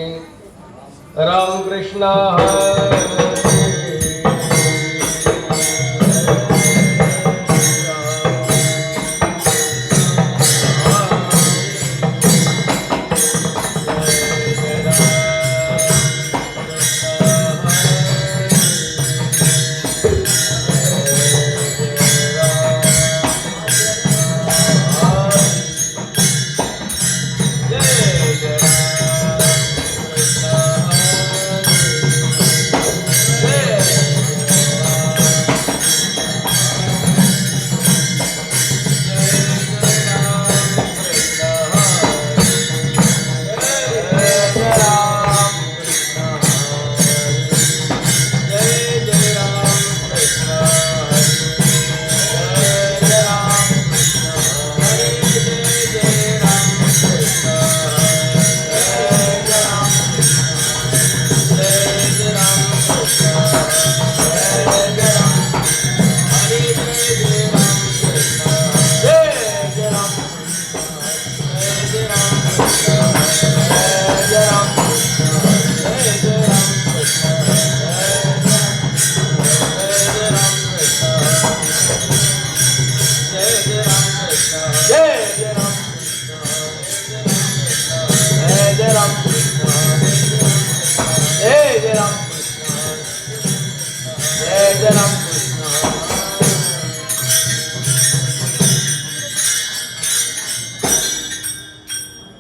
राम कृष्ण हरे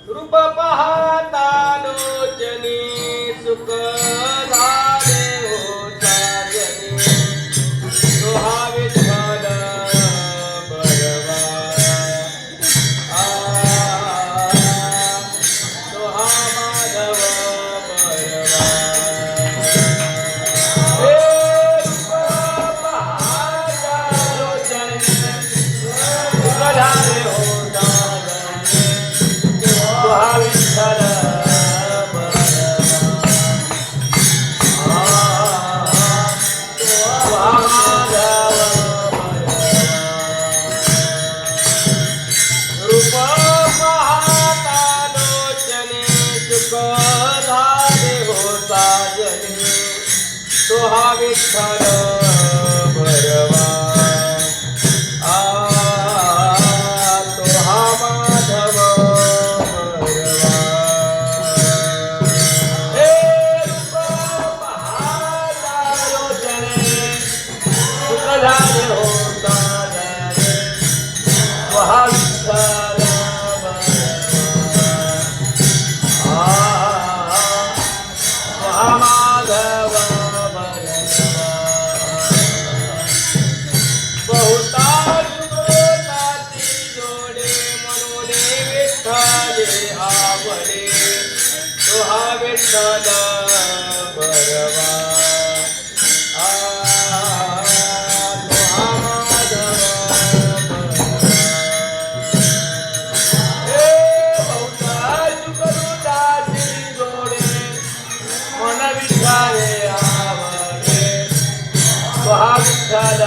रूप पाहता लोचनी सुख झाले हो साजनी तो हा विठ्ठल बरवा तो हा माधव बरवा रूप पाहता लोचनी सुख झाले हो विठ्ठल रूप पाहता लोचने सुख झाले हो साजने तो हा विठ्ठल बरवा तो हा माधव विठ्ठल बरवा तो हा माधव करू दासी जोडे मन विठाले आवडे तो हा विठ्ठल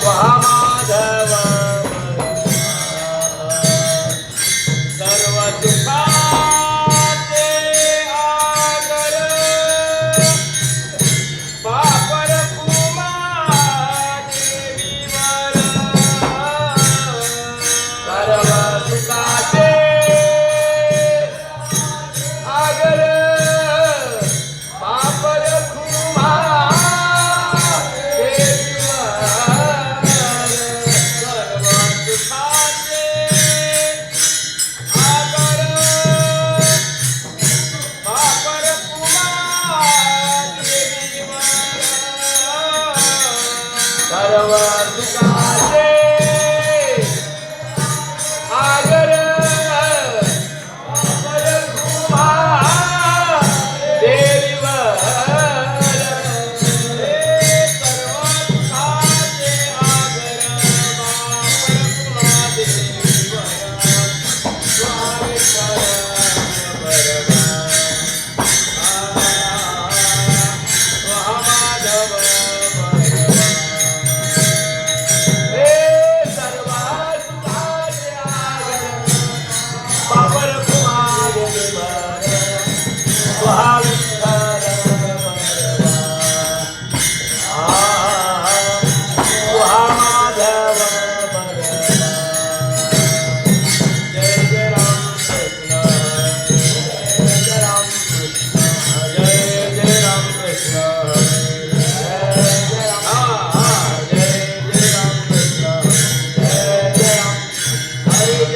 तो हा माधव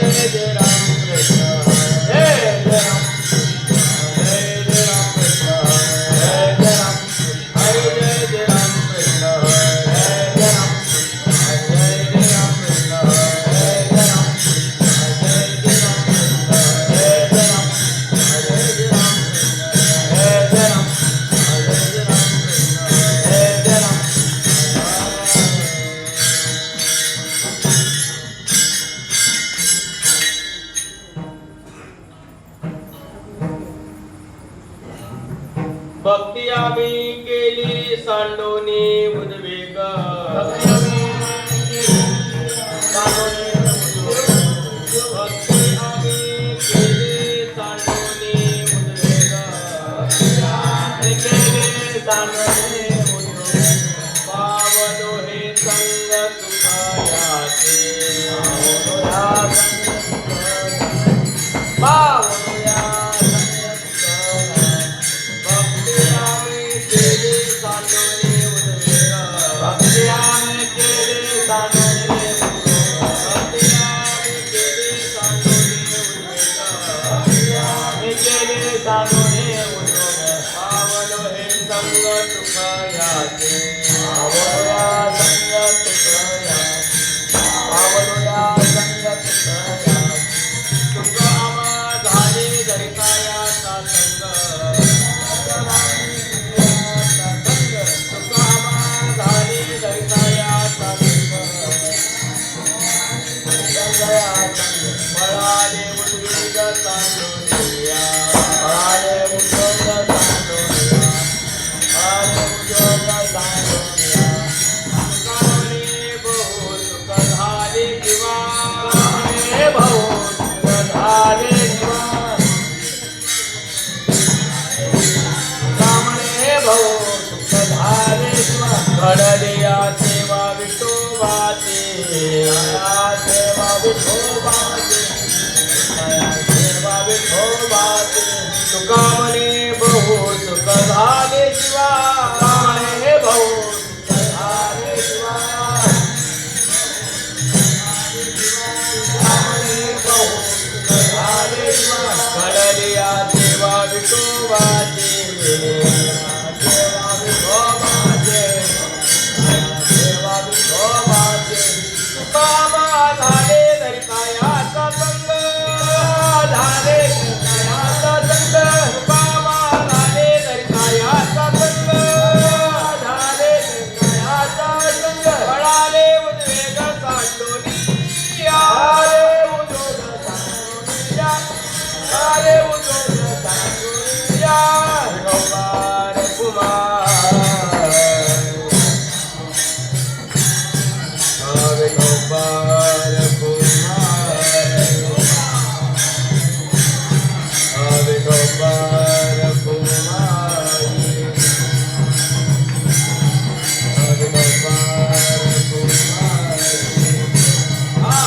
जय राम कृष्ण जय जय राम जय जय राम कृष्ण जय जय राम हरे जय जय राम कृष्ण जय जय राम जय जय राम कृष्ण जय जय राम जय जय राम कृष्ण जय जय राम जय जय राम कृष्ण जय जय राम जय जय राम कृष्ण जय जय राम भक्ती आम्ही केली सांडोनी उद्वेग भक्ती आम्ही केली सांडोनी उद्वेग सांडोनी उद्वेग पावलो हे संग सुखायाचे पावलो या घडलिया सेवा विठोबाची सेवा विठोबाची सेवा विठोबाची तुका म्हणे बहु सुख झाले शिवा म्हणे बहु सुख झाले शिवा म्हणे बहु सुख झाले शिवा घडलिया सेवा विठोबाची सेवा विठोबाची झाले दरिकायाचा संग झाले दरिकायाचा संग बाबा झाले दरिकायाचा संग झाले दरिकायाचा संग पळाले उद्वेग सांडोनिया आले उद्वेग सांडोनिया आले उद्वेग सांडोनिया विठोबार कुमार विठोबार कुमार विठोबार कुमारी विठोबार कुमारी हा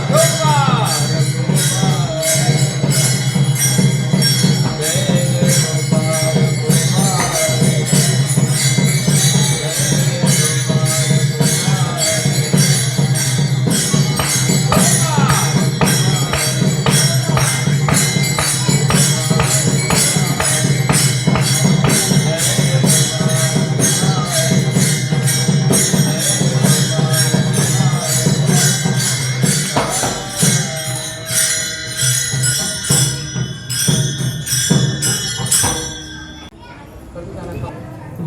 विठोबार कुमारी जय विठोबार कुमारी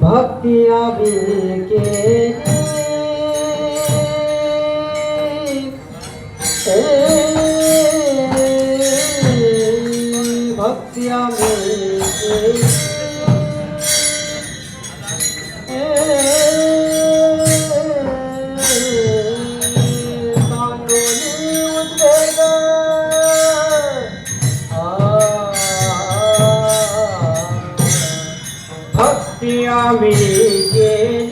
भक्ति अभी के भक्ति अभी आम्ही गेली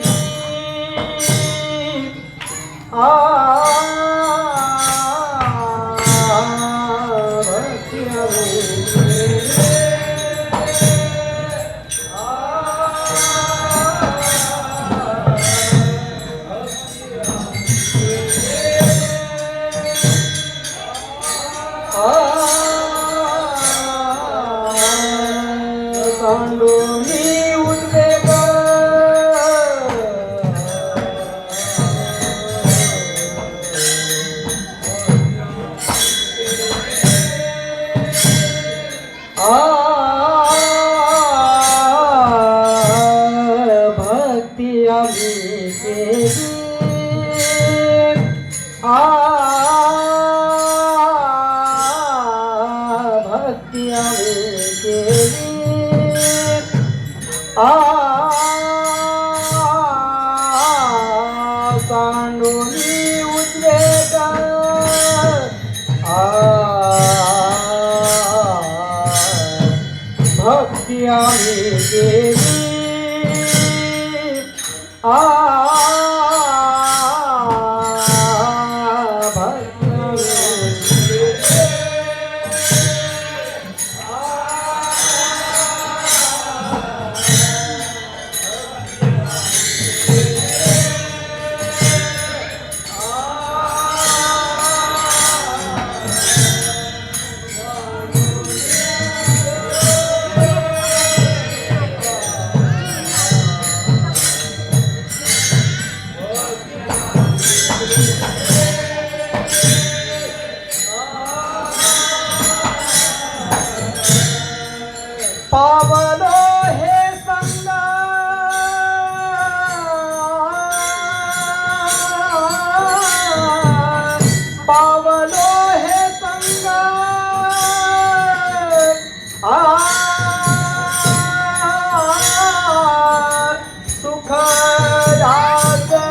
आम्ही केली पावलो हे संग पावलो हे संग सुख याचे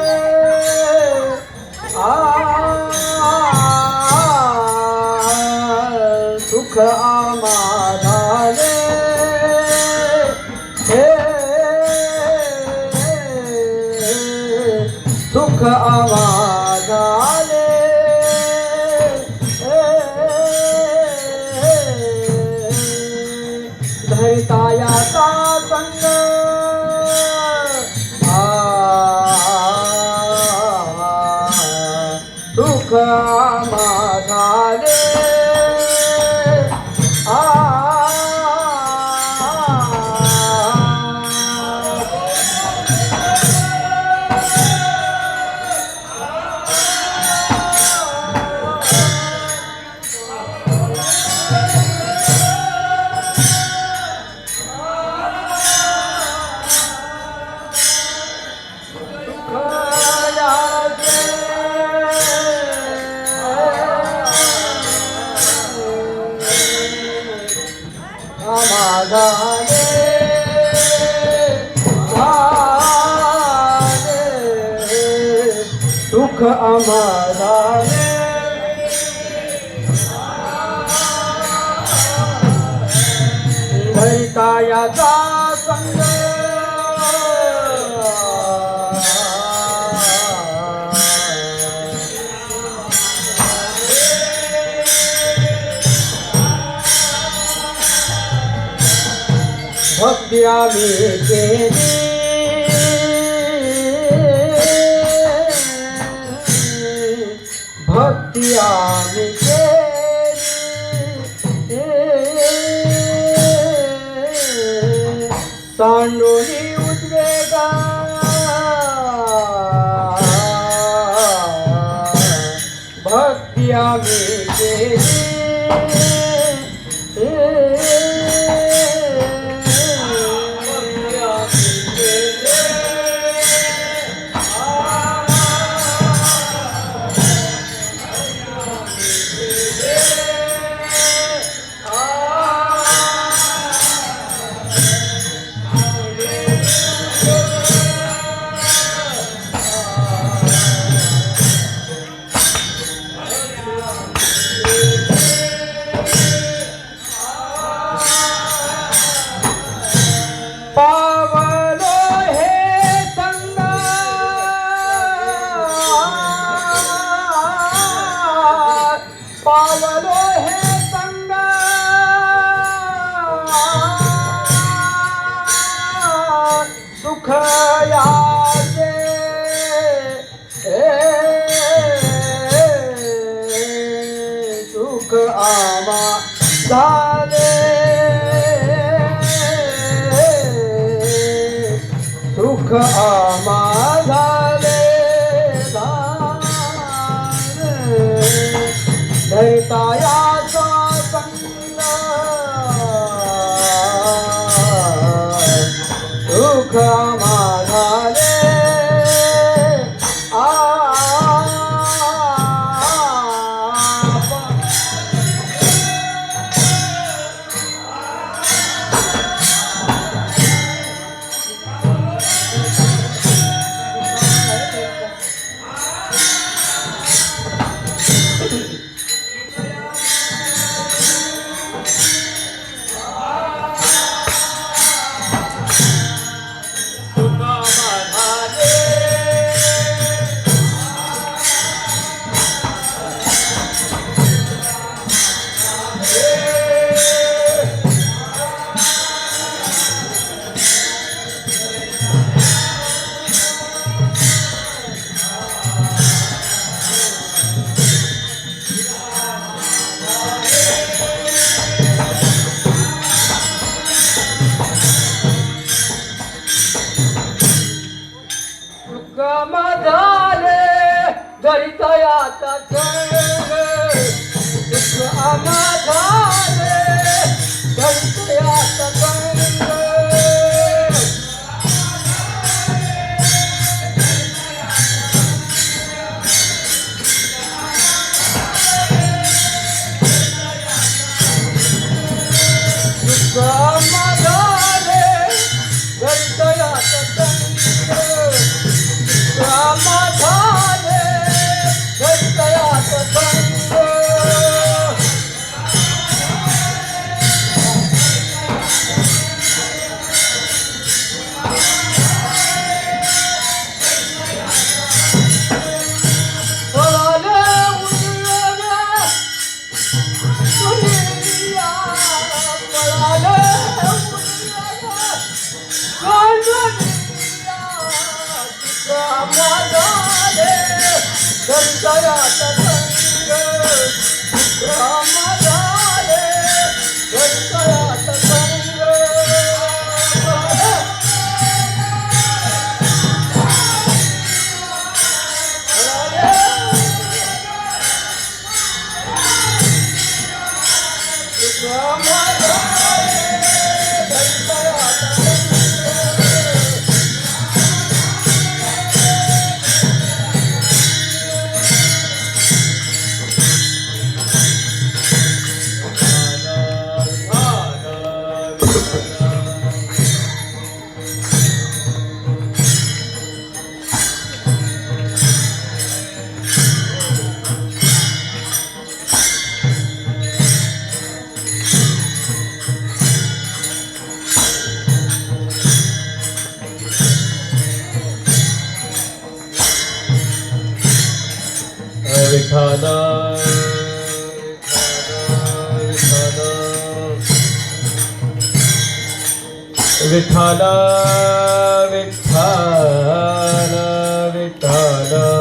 सुख आम्हाले सुख आवाजाले धरितायाचा संग सुख आवाजाले सुख आम्हाले धरितायाचा संग भक्ती आम्ही केली भक्ती आम्ही केली सांडोली उद्वेगा भक्ती आम्ही केली पावलो हे संग पावलो हे संग सुख याचे सुख आम्हाले सुख आम्हाले धरितायाचा संग सुख आम्हाले संशयात संग राम झाले संशयात संग विठाला विठाला विठाला विठाला विठाला विठाला विठाला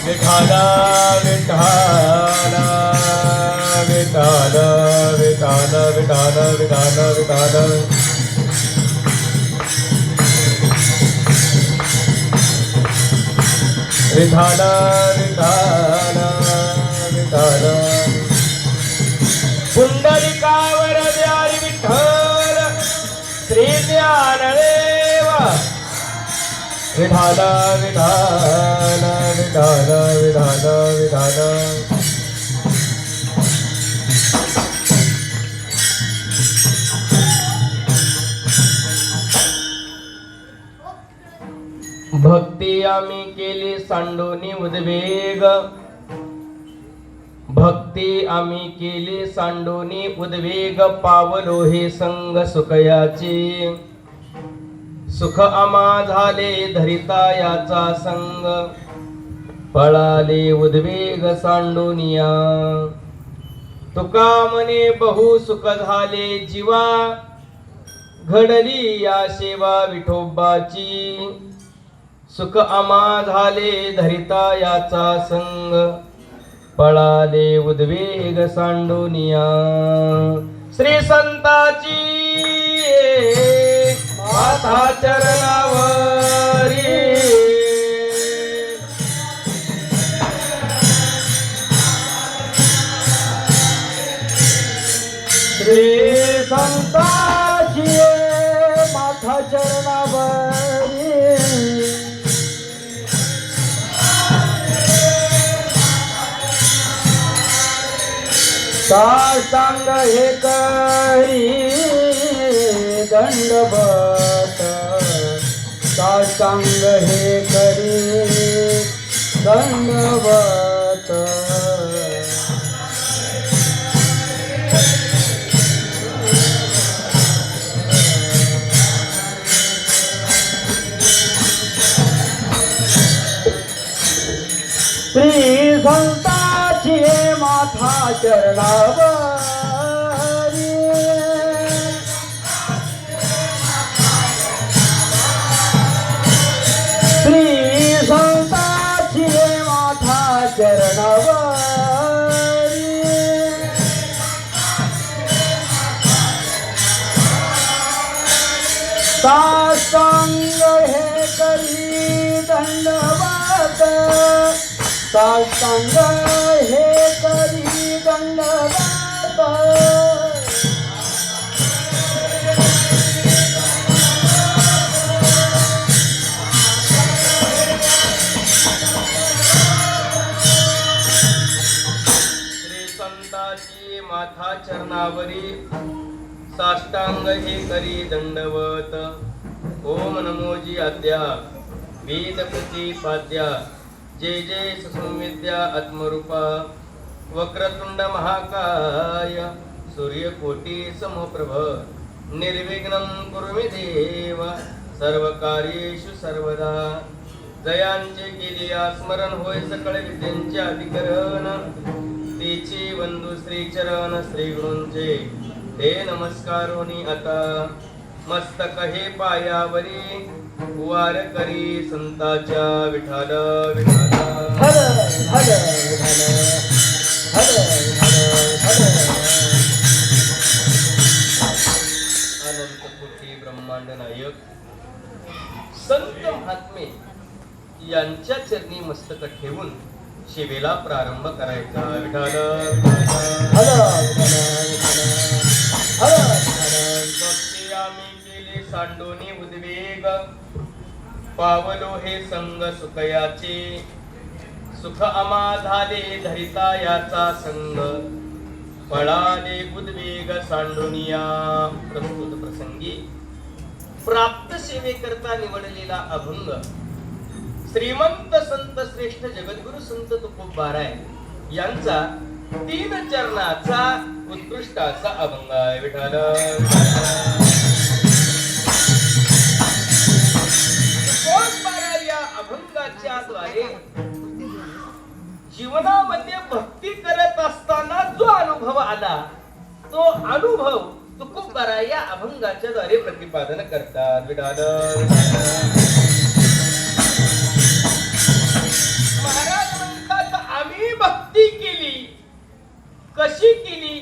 विठाला विठाला विठाला विठाला विठाला विठाला विठाला विठाला विठाला विठाला विठाला पुंडलिकावर द्यारी विठ्ठल श्री ज्ञानदेव विठाला विठाला विठाला विठाला विठाला भक्ती आम्ही केली सांडोनी उद्वेग भक्ती आम्ही केली सांडोनी उद्वेग पावलो हे संग सुखयाचे सुख आम्हा झाले धरिता याचा संग पळाले उद्वेग सांडोनिया तुका मने बहु सुख झाले जीवा घडली या सेवा विठोबाची सुख आम्हा झाले धरिता याचा संग पळाले उद्वेग सांडोनिया श्री संताची माथा चरणावरी श्री साष्टांग हे करी दंडवत साष्टांग हे करी दंडवत श्री संताची माथा चरणावरी श्री संताची माथा चरणावरी साष्टांग हे करी दंडवत साष्टांग हे करी दंडवत श्री संताची माथा चरणावरी साष्टांग हे करी दंडवत ओम नमोजी आद्या वेद प्रतिपाद्या जय जय संविद्या आत्मरूपा वक्रतुंड महाकाय सूर्यकोटी समप्रभ निर्विघ्नं कुरु मे देव सर्व कार्येषु सर्वदा जयांचे केली स्मरण होय सकळ विद्यांचे अधिकरण तेची बंधू श्री चरण श्री गुरूंचे हे नमस्कारोनी आता मस्तक हे पायावरी वार करी संताच्या विठाल विठाल हर हर हर हर हर अनंत कोटी ब्रह्मांड नायक संत महात्मे यांच्या चरणी मस्तक ठेवून शिवेला प्रारंभ करायचा विठाल हर हर भक्ती आम्ही केली सांडोनी उद्वेग पावलो हे संग सुखयाचे सुख आमा झाले धरिता याचा संग फळाले उद्वेग सांडोनिया प्रस्तुत प्रसंगी प्राप्त सेवेकरता निवडलेला अभंग श्रीमंत संत श्रेष्ठ जगद्गुरु संत तुकोबाराय यांचा 3 चरणाचा उत्कृष्ट असा अभंग आहे विठाल या अभंगाच्या द्वारे जीवनामध्ये भक्ती करत असताना जो अनुभव आला तो अनुभव तुकोबारा या अभंगाच्या द्वारे प्रतिपादन करतात विठाल महाराज म्हणतात आम्ही भक्ती केली कशी केली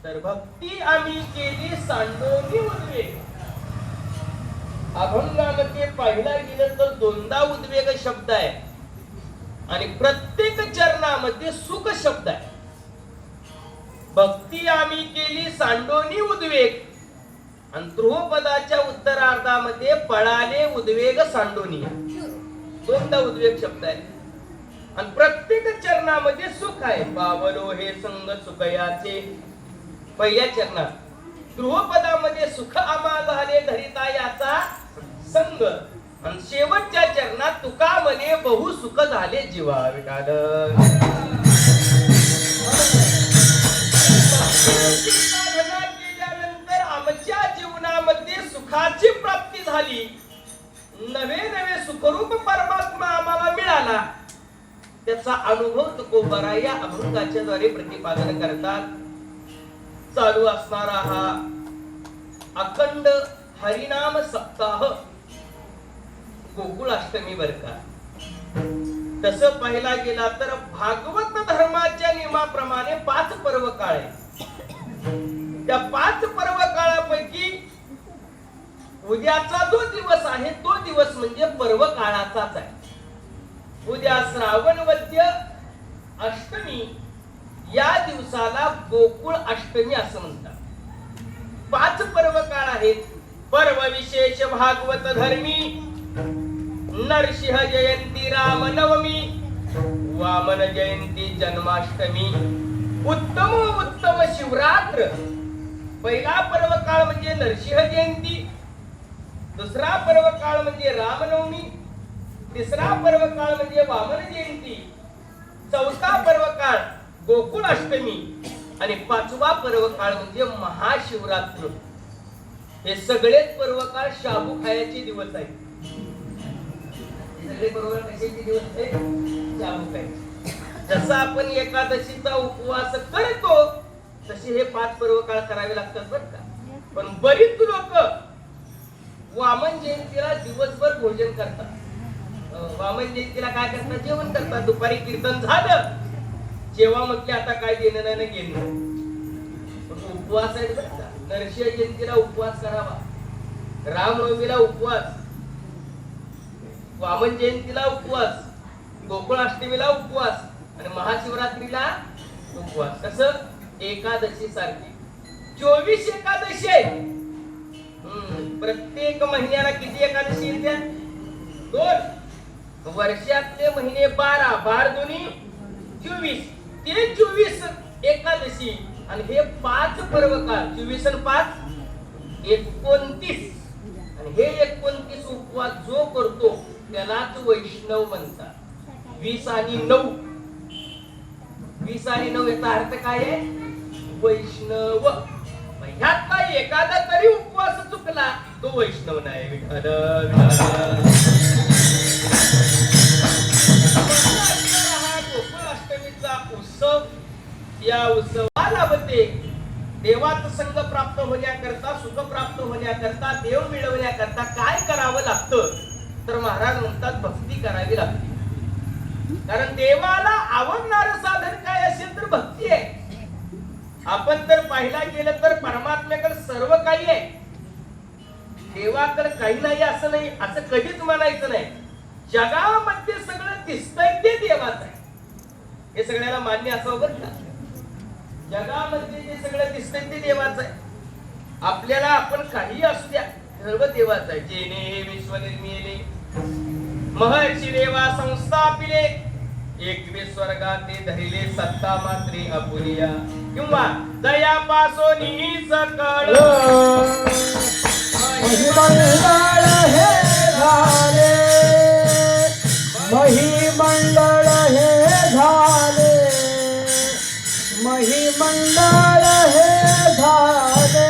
तर भक्ती आम्ही केली सांडोनी उद्वेग अभंगामध्ये पाहिला गेलं तर 2दा उद्वेग शब्द आहे आणि प्रत्येक चरणामध्ये सुख शब्द आहे भक्ती आम्ही केली सांडोनी उद्वेग आणि ध्रुवपदाच्या उत्तरार्धामध्ये पळाले उद्वेग सांडोनी 2दा उद्वेग शब्द आहे आणि प्रत्येक चरणामध्ये सुख आहे पावलो हे संग सुखयाचे पहिल्या चरणात ध्रुवपदामध्ये सुख आम्हा झाले धरिता याचा संग आणि शेवटच्या चरणात तुका म्हणे बहु सुख झाले जीवा विठाल साधना केल्यानंतर आमच्या जीवनामध्ये सुखाची प्राप्ती झाली नवे नवे सुखरूप परमात्मा आम्हाला मिळाला त्याचा अनुभव तुकोबारा या अभंगाच्या द्वारे प्रतिपादन करतात चालू असणारा हा अखंड हरिनाम सप्ताह गोकुळाष्टमी बर का तसं पाहिला गेला तर भागवत धर्माच्या नियमाप्रमाणे 5 पर्व काळ आहे त्या 5 पर्व काळापैकी उद्याचा जो दिवस आहे तो दिवस म्हणजे पर्व काळाचाच आहे उद्या श्रावण वद्य अष्टमी या दिवसाला गोकुळ अष्टमी असं म्हणतात 5 पर्व काळ आहेत पर्व विशेष भागवत धर्मी नरसिंह जयंती राम नवमी वामन जयंती जन्माष्टमी उत्तम उत्तम शिवरात्र. पहिला पर्व काळ म्हणजे नरसिंह जयंती, दुसरा पर्व काळ म्हणजे रामनवमी, तिसरा पर्व काळ म्हणजे वामन जयंती, चौथा पर्व काळ गोकुळ अष्टमी आणि पाचवा पर्व काळ म्हणजे महाशिवरात्र. हे सगळेच पर्व काळ शाबू खायचे दिवस आहेत. सगळे पर्व कशाचे दिवस आहेत? शाबू खायचे. जसा आपण एकादशीचा उपवास करतो तसे हे 5 पर्व काळ करावे लागतात बरं का. पण बरीच लोक वामन जयंतीला दिवसभर भोजन करतात. वामन जयंतीला काय करतात? जेवण करतात. दुपारी कीर्तन झालं, जेव्हा म्हटले आता काय देणं नाही घेणं. पण उपवास आहे बरं का. नरसिंह जयंतीला उपवास करावा, रामनवमीला उपवास, वामन जयंतीला उपवास, गोकुळ अष्टमीला उपवास आणि महाशिवरात्रीला उपवास. कसं? एकादशी सारखी 24 एकादशी आहे. प्रत्येक महिन्याला किती एकादशी येतात? 2. वर्षातले महिने 12, 12 दुनी 24, ते 24 एकादशी आणि हे 5 पर्व काळ. 24 आणि 5 29 आणि हे 29 उपवास जो करतो त्यालाच वैष्णव म्हणतात. 20 आणि 9, 20 आणि 9 याचा अर्थ काय आहे? वैष्णव. ह्यातला एखादा तरी उपवास चुकला तो वैष्णव नाही. विठ्ठल गोकुळ अष्टमीचा उत्सव, या उत्सवाला होते देवाचा संग प्राप्त होण्याकरता, सुख प्राप्त होण्याकरता, देव मिळवण्याकरता काय करावं लागतं? तर महाराज म्हणतात भक्ती करावी लागते. कारण देवाला आवडणारं साधन काय असेल तर भक्ती आहे. आपण तर पाहिला गेलं तर परमात्म्याकडे सर्व काही आहे, देवाकडे काही नाही असं नाही, असं कधीच म्हणायचं नाही. जगामध्ये सगळं दिसतंय ते देवाचं आहे, हे सगळ्याला मान्य असावं बरं का. जगामध्ये जे सगळं दिसतंय ते देवाचं आहे. आपल्याला आपण काही असू द्या सर्व देवाचं आहे. जेने विश्व निर्मिले महर्षी देवा संस्थापिले, एकवे स्वर्गाते धरिले सत्ता मात्रे अपुरिया, किंवा दया पासोनी सकळ महिमंडळ हे झाले, महिमंडळ हे झाले, महिमंडळ हे झाले.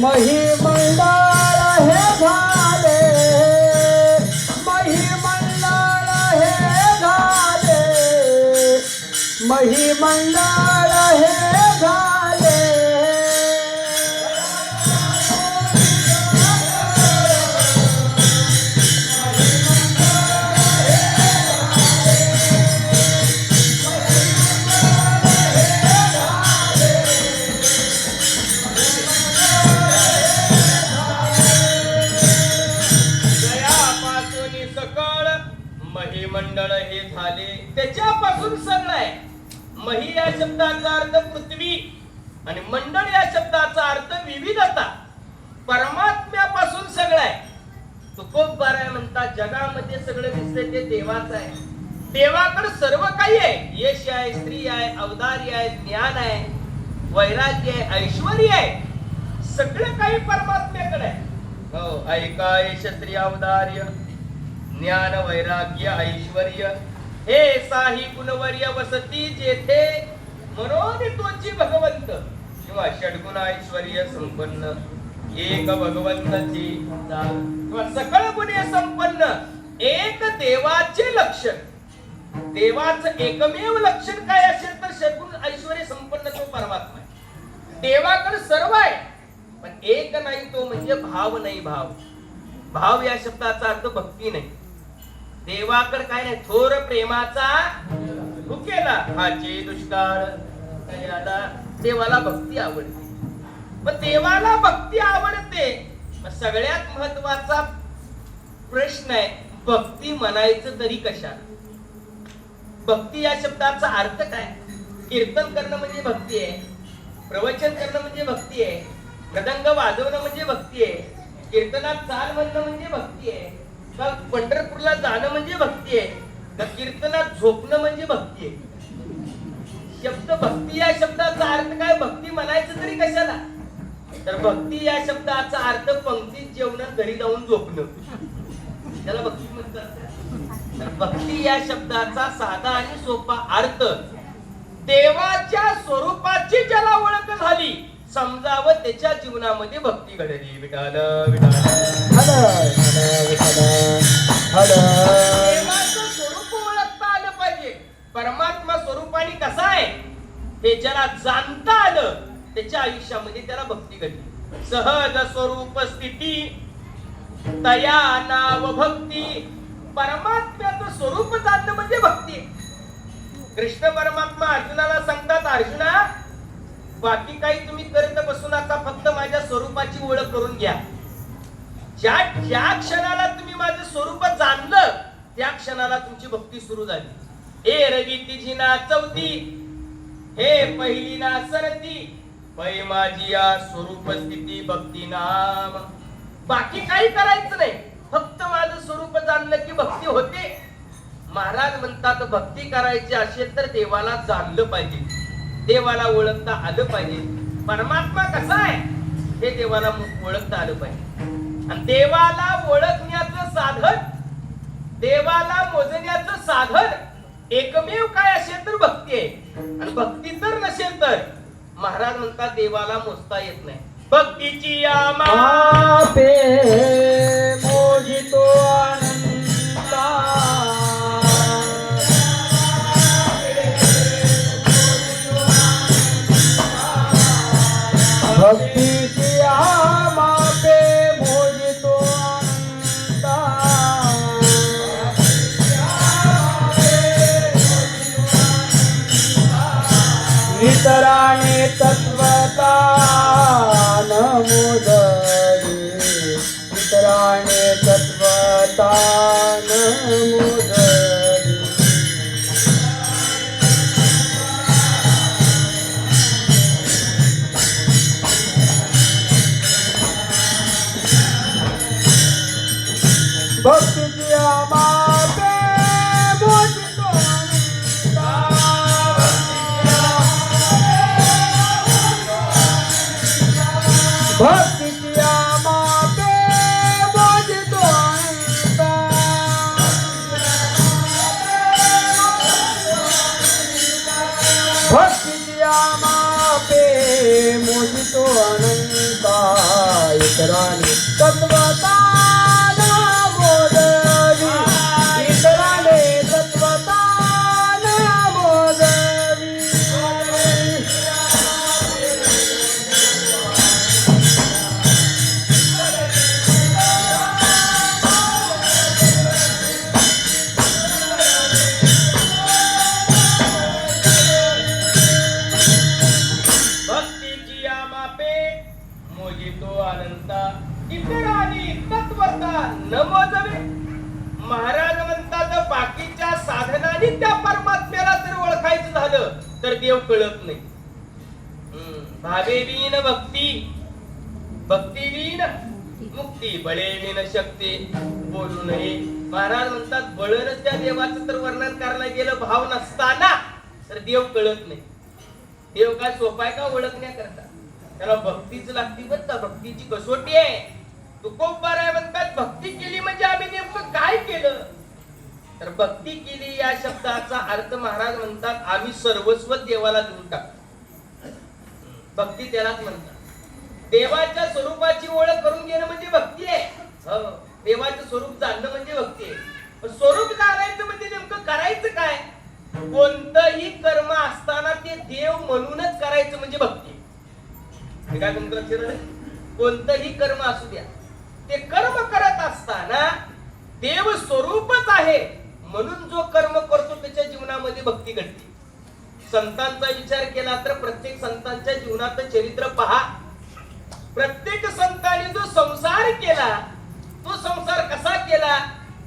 महिमंडळ हे झाले, महिमंडळ हे झाले, महिमंडळ हे झाले. मंडळ हे झाले, त्याच्यापासून सगळं आहे. मही या शब्दाचा अर्थ पृथ्वी आणि मंडळ या शब्दाचा अर्थ विविधता. परमात्म्यापासून सगळं आहे. तुकोबाराय म्हणतात जगामध्ये सगळं दिसतंय ते देवाचं आहे. देवाकडे सर्व काही आहे. यश आहे, स्त्री आहे, अवदार्य आहे, ज्ञान आहे, वैराग्य आहे, ऐश्वर्य आहे, सगळं काही परमात्म्याकडे आहे. हो, ऐका यश स्त्री अवदार्य ज्ञान वैराग्य ऐश्वर्य हे साही गुणवर्य वसती जेथे मनोनी तोची भगवंत, किंवा षडगुण ऐश्वर्य संपन्न एक भगवंताची किंवा सकळ गुणे संपन्न एक देवाचे लक्षण. देवाचं एकमेव लक्षण काय असेल तर षडगुण ऐश्वर्य संपन्न तो परमात्मा आहे. देवाकडे सर्व आहे पण एक नाही, तो म्हणजे भाव नाही. भाव, भाव या शब्दाचा अर्थ भक्ती नाही. देवाकडे काय नाही, थोर प्रेमाचा भुकेला हाचे दुष्काळ. देवाला भक्ती आवडते, पण देवाला भक्ती आवडते मग सगळ्यात महत्वाचा प्रश्न आहे, भक्ती म्हणायचं तरी कशा? भक्ती या शब्दाचा अर्थ काय? कीर्तन करणं म्हणजे भक्ती आहे, प्रवचन करणं म्हणजे भक्ती आहे, मृदंग वाजवणं म्हणजे भक्ती आहे, कीर्तनात चाल म्हणणं म्हणजे भक्ती आहे, का पंढरपूरला जाणं म्हणजे भक्ती आहे, का कीर्तनात झोपणं म्हणजे भक्ती आहे? शब्द भक्ती या शब्दाचा अर्थ काय? भक्ती म्हणायचं तरी कशाला? तर भक्ती या शब्दाचा अर्थ पंक्तीत जेवण, घरी जाऊन झोपणं, त्याला भक्ती म्हणतात. तर भक्ती या शब्दाचा साधा आणि सोपा अर्थ, देवाच्या स्वरूपाची ज्याला ओळख झाली, समजावं त्याच्या जीवनामध्ये भक्ती घडली. विठाल विठाल. देवाचं स्वरूप ओळखता आलं पाहिजे. परमात्मा स्वरूपाने कसा आहे हे ज्याला जाणता आलं, त्याच्या आयुष्यामध्ये त्याला भक्ती घडली. सहज स्वरूप स्थिती तया नाव भक्ती. परमात्म्याचं स्वरूप जाणणं म्हणजे भक्ती. कृष्ण परमात्मा अर्जुनाला सांगतात, अर्जुना बाकी काही तुम्ही करत बसू नका, फक्त माझ्या स्वरूपाची ओळख करून घ्या. ज्या क्षणाला तुम्ही माझं स्वरूप जाणलं, त्या क्षणाला तुमची भक्ती सुरू झाली. हे रवी तिची ना चौथी, हे पहिली ना सरती, पै माझी या स्वरूप स्थिती भक्ती नाम. बाकी काही करायचं नाही, फक्त माझं स्वरूप जाणलं की भक्ती होते. महाराज म्हणतात, भक्ती करायची असेल तर देवाला जाणलं पाहिजे, देवाला ओळखता आलं पाहिजे. परमात्मा कसा आहे हे देवाला ओळखता आलं पाहिजे. आणि देवाला ओळखण्याचं साधन, देवाला मोजण्याचं साधन एकमेव काय असेल तर भक्ती आहे. आणि भक्ती जर नसेल तर महाराज म्हणतात देवाला मोजता येत नाही. भक्तीची या मापे मोजितो अनंता. भक्तीची या मापे मोजितो अनंता. इतराने तत्वता न मोदरी. इतराने तत्वता न मोदरी. भक्तीची मापे मोजितो अनंता. भक्तीची मापे मोजितो अनंता. भक्तीची मापे मोजितो अनंता. इतराने तत्वता न मोदरी. इतराने तत्वता न मोदरी. भक्तीची या मापे मोजितो अनंता. इतरांनी तत्वता न मोजावे. महाराज म्हणतात, बाकीच्या साधनांनी त्या परमात्म्याला जर ओळखायचं झालं तर देव कळत नाही. भावेवीन भक्ती, भक्तीवीन मुक्ती, बळेवीन शक्ती बोलू नये. महाराज म्हणतात, बळच त्या देवाचं तर वर्णन करायला गेलं, भाव नसताना तर देव कळत नाही. देव काय सोपा आहे का ओळखण्याकरता? त्याला भक्तीच लागती. बरं का, भक्तीची कसोटी आहे. तुकोबार आहे म्हणतात, भक्ती केली म्हणजे आम्ही नेमकं काय केलं? तर भक्ती केली या शब्दाचा अर्थ महाराज म्हणतात, आम्ही सर्वस्व देवाला देऊन टाकतो. भक्ती त्यालाच म्हणतात. देवाच्या स्वरूपाची ओळख करून घेणं म्हणजे भक्ती आहे. हो, देवाचं स्वरूप जाणणं म्हणजे भक्ती आहे. पण स्वरूप जाणायचं म्हणजे नेमकं करायचं काय? कोणतंही कर्म असताना ते देव म्हणूनच करायचं म्हणजे भक्ती. हे काय तुमचं लक्षात आलं? कोणतंही कर्म असू द्या, ते कर्म करत असताना देव स्वरूपच आहे म्हणून जो कर्म करतो त्याच्या जीवनामध्ये भक्ती घडते. संतांचा विचार केला तर प्रत्येक संतांच्या जीवनाचं चरित्र पहा. प्रत्येक संतांनी जो संसार केला तो संसार कसा केला?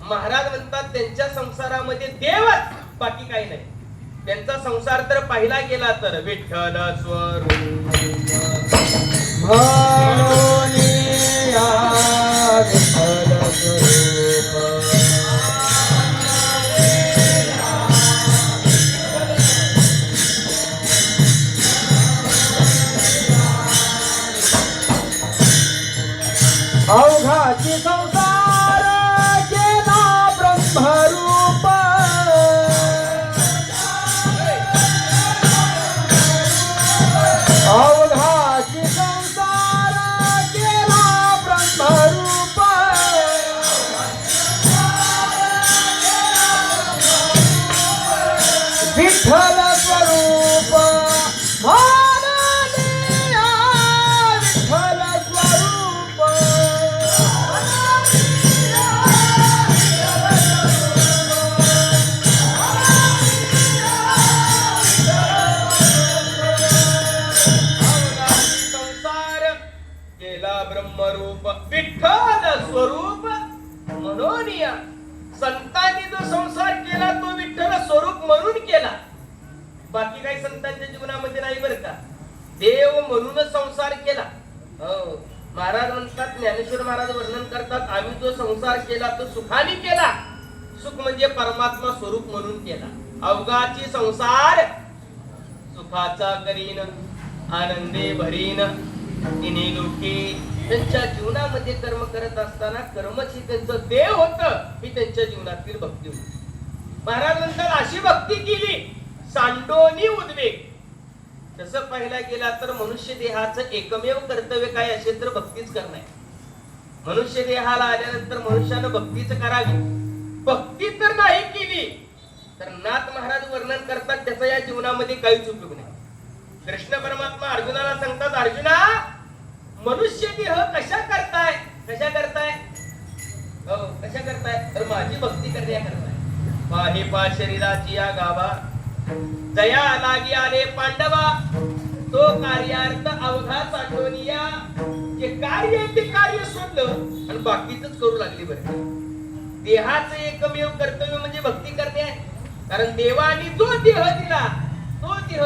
महाराज म्हणतात त्यांच्या संसारामध्ये देवच, बाकी काही नाही. त्यांचा संसार तर पाहिला गेला तर विठ्ठल स्वरूप म्हणूनिया विठ्ठल स्वरूप. अवघाची संसार केला ब्रह्मरूप. अवघाची संसार केला ब्रह्मरूप. विठ्ठल स्वरूप म्हणूनिया विठ्ठल स्वरूप. संसार केला ब्रह्मरूप विठ्ठल स्वरूप म्हणून या. संतांनी जो संसार केला तो विठ्ठल स्वरूप म्हणून केला. बाकी काही संतांच्या जीवनामध्ये नाही बरं का. देव म्हणूनच संसार केला. हो, महाराज म्हणतात, ज्ञानेश्वर महाराज वर्णन करतात, आम्ही जो संसार केला तो सुखाने केला. सुख म्हणजे परमात्मा स्वरूप म्हणून केला. अवघाची संसार सुखाचा करीन आनंदे भरीन तिन्ही लोके. त्यांच्या जीवनामध्ये कर्म करत असताना कर्मच ही त्यांचं देव होतं, ही त्यांच्या जीवनातील भक्ती होती. महाराज म्हणतात अशी भक्ती केली सांडोनी उद्वेग. तसं पाहायला गेला तर मनुष्य देहाचं एकमेव कर्तव्य काय असेल तर भक्तीच करणं आहे. मनुष्य देहाला आल्यानंतर मनुष्यानं भक्तीच करावी. भक्ती तर नाही केली तर नाथ महाराज वर्णन करतात त्याचा या जीवनामध्ये काहीच उपयोग नाही. कृष्ण परमात्मा अर्जुनाला सांगतात, अर्जुना मनुष्य देह कशा करताय? कशा करताय? हो, कशा करताय? तर माझी भक्ती करण्या करताय. पाहे पा शरीराची या गाभा जया लागी आले पांडवा. तो कार्यार्थ अवघा साठवणिया. जे कार्य आहे ते कार्य सोडलं आणि बाकीच करू लागली. बरं, देहाचं एकमेव कर्तव्य म्हणजे भक्ती करणे आहे. कारण देवाने जो देह दिला तो देह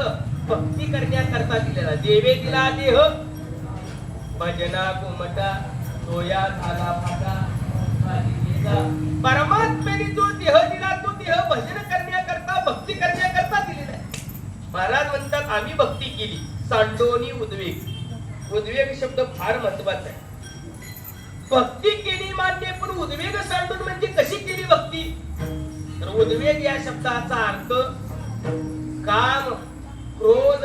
भक्ती करण्याकरता दिलेला. देवे दिला देह भजना कुमटा तोया झाला फाटा. परमात्म्याने जो देह दिला तो देह भजन करण्याकरता भक्ती करण्याकरता दिलेला आहे. महाराज म्हणतात आम्ही भक्ती केली सांडोनी उद्वेग. उद्वेग शब्द फार महत्वाचा आहे. भक्ती केली मान्य, पण उद्वेग सांडून म्हणजे कशी केली भक्ती? तर उद्वेग या शब्दाचा अर्थ काम, क्रोध,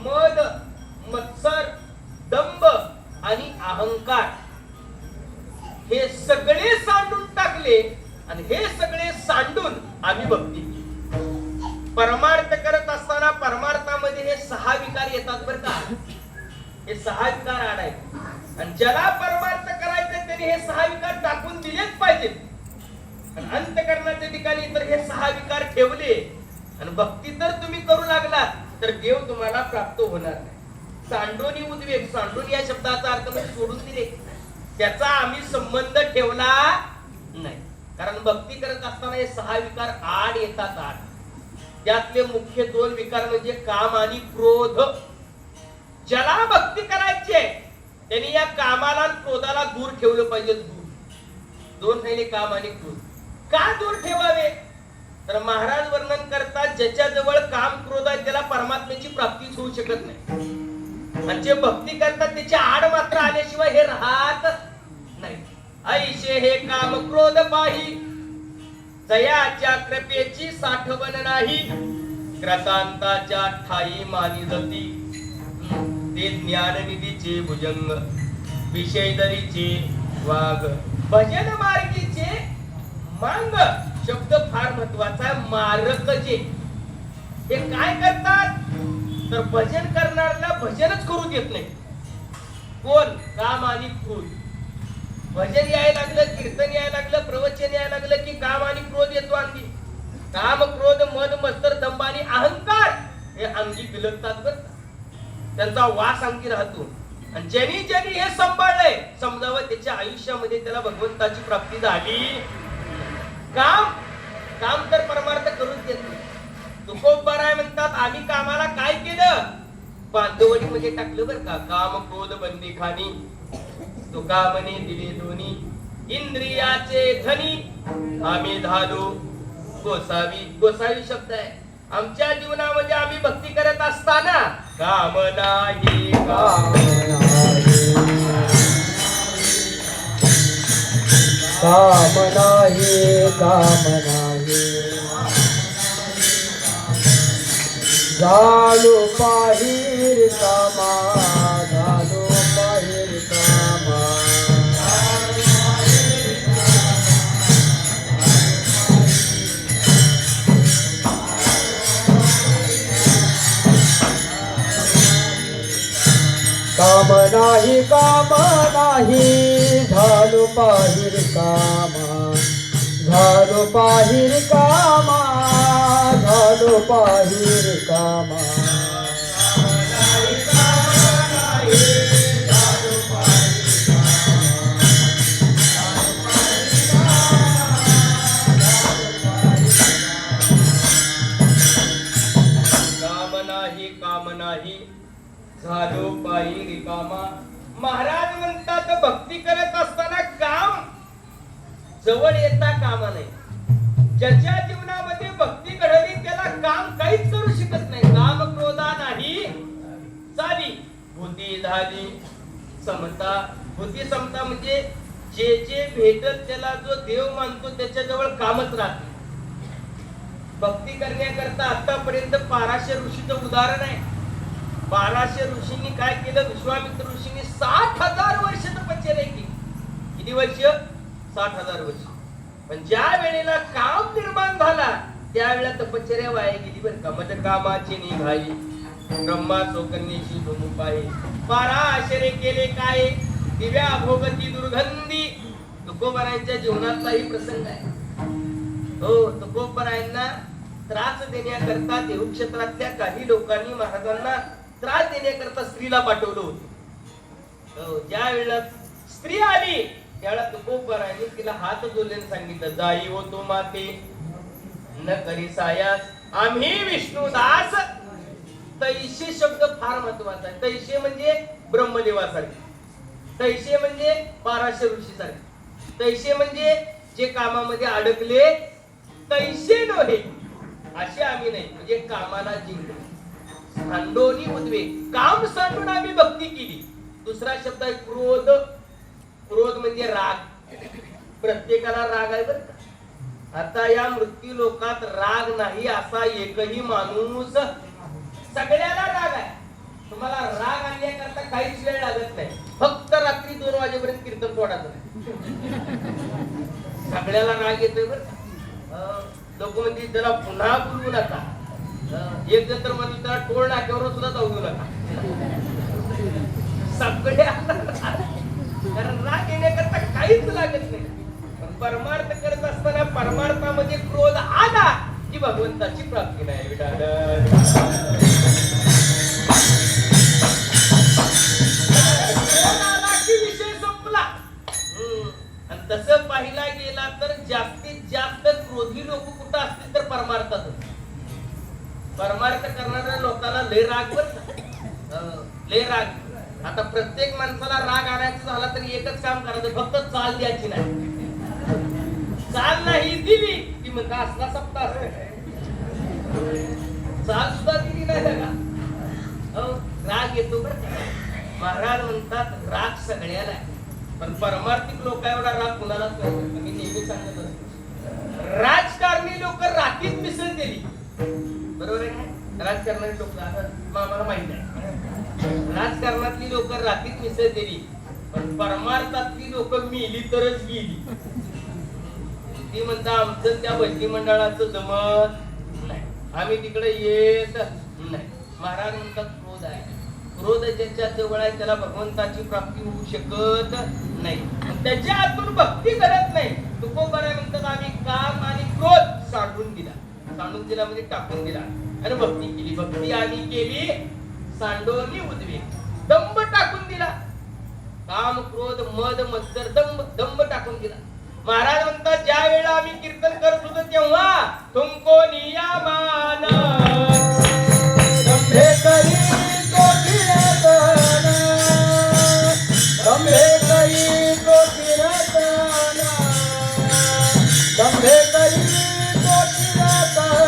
मद, मत्सर, दंभ आणि अहंकार हे सगळे सांडून टाकले आणि हे सगळे सांडून आम्ही भक्ती केली. परमार्थ करत असताना परमार्थामध्ये हे 6 विकार येतात बरं का. हे 6 विकार आणायचे आणि ज्याला परमार्थ करायचे त्याने हे 6 विकार टाकून दिलेच पाहिजेत. आणि अंतःकरणाच्या ठिकाणी तर हे 6 विकार ठेवले आणि भक्ती तर तुम्ही करू लागलात तर देव तुम्हाला प्राप्त होणार नाही. सांडोनी उद्वेग, सांडून या शब्दाचा अर्थ म्हणजे सोडून दिले, त्याचा आम्ही संबंध ठेवला नाही. कारण भक्ती करत असताना हे 6 विकार आड येतात. आड त्यातले मुख्य 2 विकार म्हणजे काम आणि क्रोध. ज्याला भक्ती करायची आहे त्यांनी या कामाला आणि क्रोधाला दूर ठेवलं पाहिजे. दोन राहिले काम आणि क्रोध. का दूर ठेवावे? तर महाराज वर्णन करतात ज्याच्या जवळ काम क्रोध आहे त्याला परमात्म्याची प्राप्तीच होऊ शकत नाही. आणि जे भक्ती करतात त्याच्या आड मात्र आल्याशिवाय हे राहत नाही. ऐशे हे काम क्रोध पाही जयाच्या कृपेची साठवण नाही. ग्रतांताच्या ठाई मानी जाती ते ज्ञाननिधीचे भुजंग विषय दरीचे वाघ. भजन मार्गीचे मांग शब्द फार महत्वाचा आहे. मारक जे हे काय करतात तर भजन करणाऱ्याला भजनच करू देत नाही. कोण? काम आणि क्रोध. भजन यायला लागलं, कीर्तन यायला लागलं, प्रवचन यायला लागलं की काम आणि क्रोध येतो अंगी. काम, क्रोध, मद, मत्सर, दंभ आणि अहंकार हे अंगी बिलगतात बरं. त्यांचा वास अंगी राहतो आणि ज्यांनी ज्यांनी हे सांभाळलंय समजावं त्याच्या आयुष्यामध्ये त्याला भगवंताची प्राप्ती झाली. काम काम तर परमार्थ करून देत नाही. तुकोबाराय म्हणतात आम्ही कामाला काय केलं, बांधवडी मध्ये टाकलं बरं का. काम क्रोध बंदी खाणी तुका म्हणे दिले दोन्ही, इंद्रियाचे धनी आम्ही झालो गोसावी. गोसावी शब्द आहे. आमच्या जीवनामध्ये आम्ही भक्ती करत असताना काम नाही काम काम नाही काम नाही झालो पाहिर कामा झालो पाहिर कामा काम नाही झालो पाहिर कामा झालो पाहिर कामा झालो पाहिर कामा काम नाही झालो पायी रिकामा. महाराज म्हणतात भक्ती करत असताना काम जवळ येता कामा नाही. ज्याच्या जीवनामध्ये भक्ती घडली त्याला काम काहीच करू शकत नाही. काम क्रोधा नाही झाली बुद्धी झाली समता. बुद्धी समता म्हणजे जे जे भेटत त्याला जो देव मानतो त्याच्याजवळ कामच राहते. भक्ती करण्याकरता आतापर्यंत 1200 ऋषीचं उदाहरण आहे. 1200 ऋषींनी काय केलं, विश्वामित्र ऋषींनी 60,000 वर्ष तपश्चर्या केली. किती वर्ष? 60,000 वर्ष. पण ज्या वेळेला काम निर्माण झाला त्यावेळेला तपश्चर्या वाया गेली बरं का. मद कामाची निघाई ब्रह्मा चौकन्याची दोन पाय 12 आश्चर्य केले काय दिव्या भोगती दुर्गंधी. तुकोबारायांच्या जीवनातलाही प्रसंग आहे. हो, तुकोबारायांना त्रास देण्याकरता देवक्षेत्रातल्या काही लोकांनी महाराजांना त्रास देण्याकरता स्त्रीला पाठवलं होतं. ज्या वेळेला स्त्री आली त्यावेळेला तुकोबारायांनी तिला हात जोडल्याने सांगितलं, जाई हो तो माते न करी सायास आम्ही विष्णुदास. तैशे शब्द फार महत्वाचा आहे. तैशे म्हणजे ब्रह्मदेवासारखे, तैशे म्हणजे 1200 ऋषी सारखे, तैशे म्हणजे जे कामामध्ये अडकले तैशे नव्हे असे आम्ही नाही. म्हणजे कामाला जिंकलो. सांडोनी उद्वेग, काम सांडून आम्ही भक्ती केली. दुसरा शब्द आहे क्रोध. क्रोध म्हणजे राग. प्रत्येकाला राग आहे बरं का. आता या मृत्यू लोकात राग नाही असा एकही माणूस, सगळ्याला राग आहे. तुम्हाला राग आणण्याकरता काहीच वेळ लागत नाही. फक्त रात्री 2 वाजेपर्यंत कीर्तन सोडायचं नाही. सगळ्याला राग येतोय बरं. लोक म्हणतील त्याला पुन्हा बोलवू नका. एक जण तर म्हणलं त्याला टोळ नाक्यावर सुद्धा जाऊ देऊ नका. सगळ्याला कारण राग येण्याकरता काहीच लागत नाही. पण परमार्थ करत असताना परमार्थामध्ये क्रोध आला की भगवंताची प्राप्ती नाही. विषय संपला. आणि तसं पाहिला गेला तर जास्तीत जास्त क्रोधी लोक कुठं असतील तर परमार्थात. परमार्थ करणाऱ्या लोकांना लय राग बरं, लय राग. आता प्रत्येक माणसाला राग आणायचा झाला तरी एकच काम करायचं, फक्त चाल द्यायची नाही. चाल नाही दिली की म्हणता असला सप्ताह चाल सुद्धा दिली नाही का राग येतो बरं. महाराज म्हणतात राग सगळ्याला आहे पण परमार्थिक लोक एवढा राग कुणालाच नाही. मी नेहमी सांगत असतो राजकारणी लोक राखीत मिसळ दिली बरोबर आहे का. राजकारणारी लोक आम्हाला माहित आहे. राजकारणातली लोक राखीत मिसळ दिली पण परमार्थातली लोक मिली तरच गेली. ती म्हणता आमचं त्या भजनी मंडळाचं जमत नाही, आम्ही तिकडे येत नाही. महाराज म्हणतात क्रोध आहे. क्रोध ज्याच्या जवळ आहे त्याला भगवंताची प्राप्ती होऊ शकत नाही. त्याच्या हातून भक्ती करत नाही. तुकोबाराय म्हणतात आम्ही काम आणि क्रोध सांडून दिला. सांडून दिला म्हणजे टाकून दिला आणि भक्ती केली. भक्ती आम्ही केली सांडोनी उद्वेग, दंभ टाकून दिला. काम क्रोध मद मत्सर दंभ दंभ टाकून दिला. महाराज म्हणतात ज्या वेळेला आम्ही कीर्तन करत होतो तेव्हा तुमको नियमान दंभे करी तो कीर्तन, दंभे करी तो कीर्तन, दंभे करी तो कीर्तन.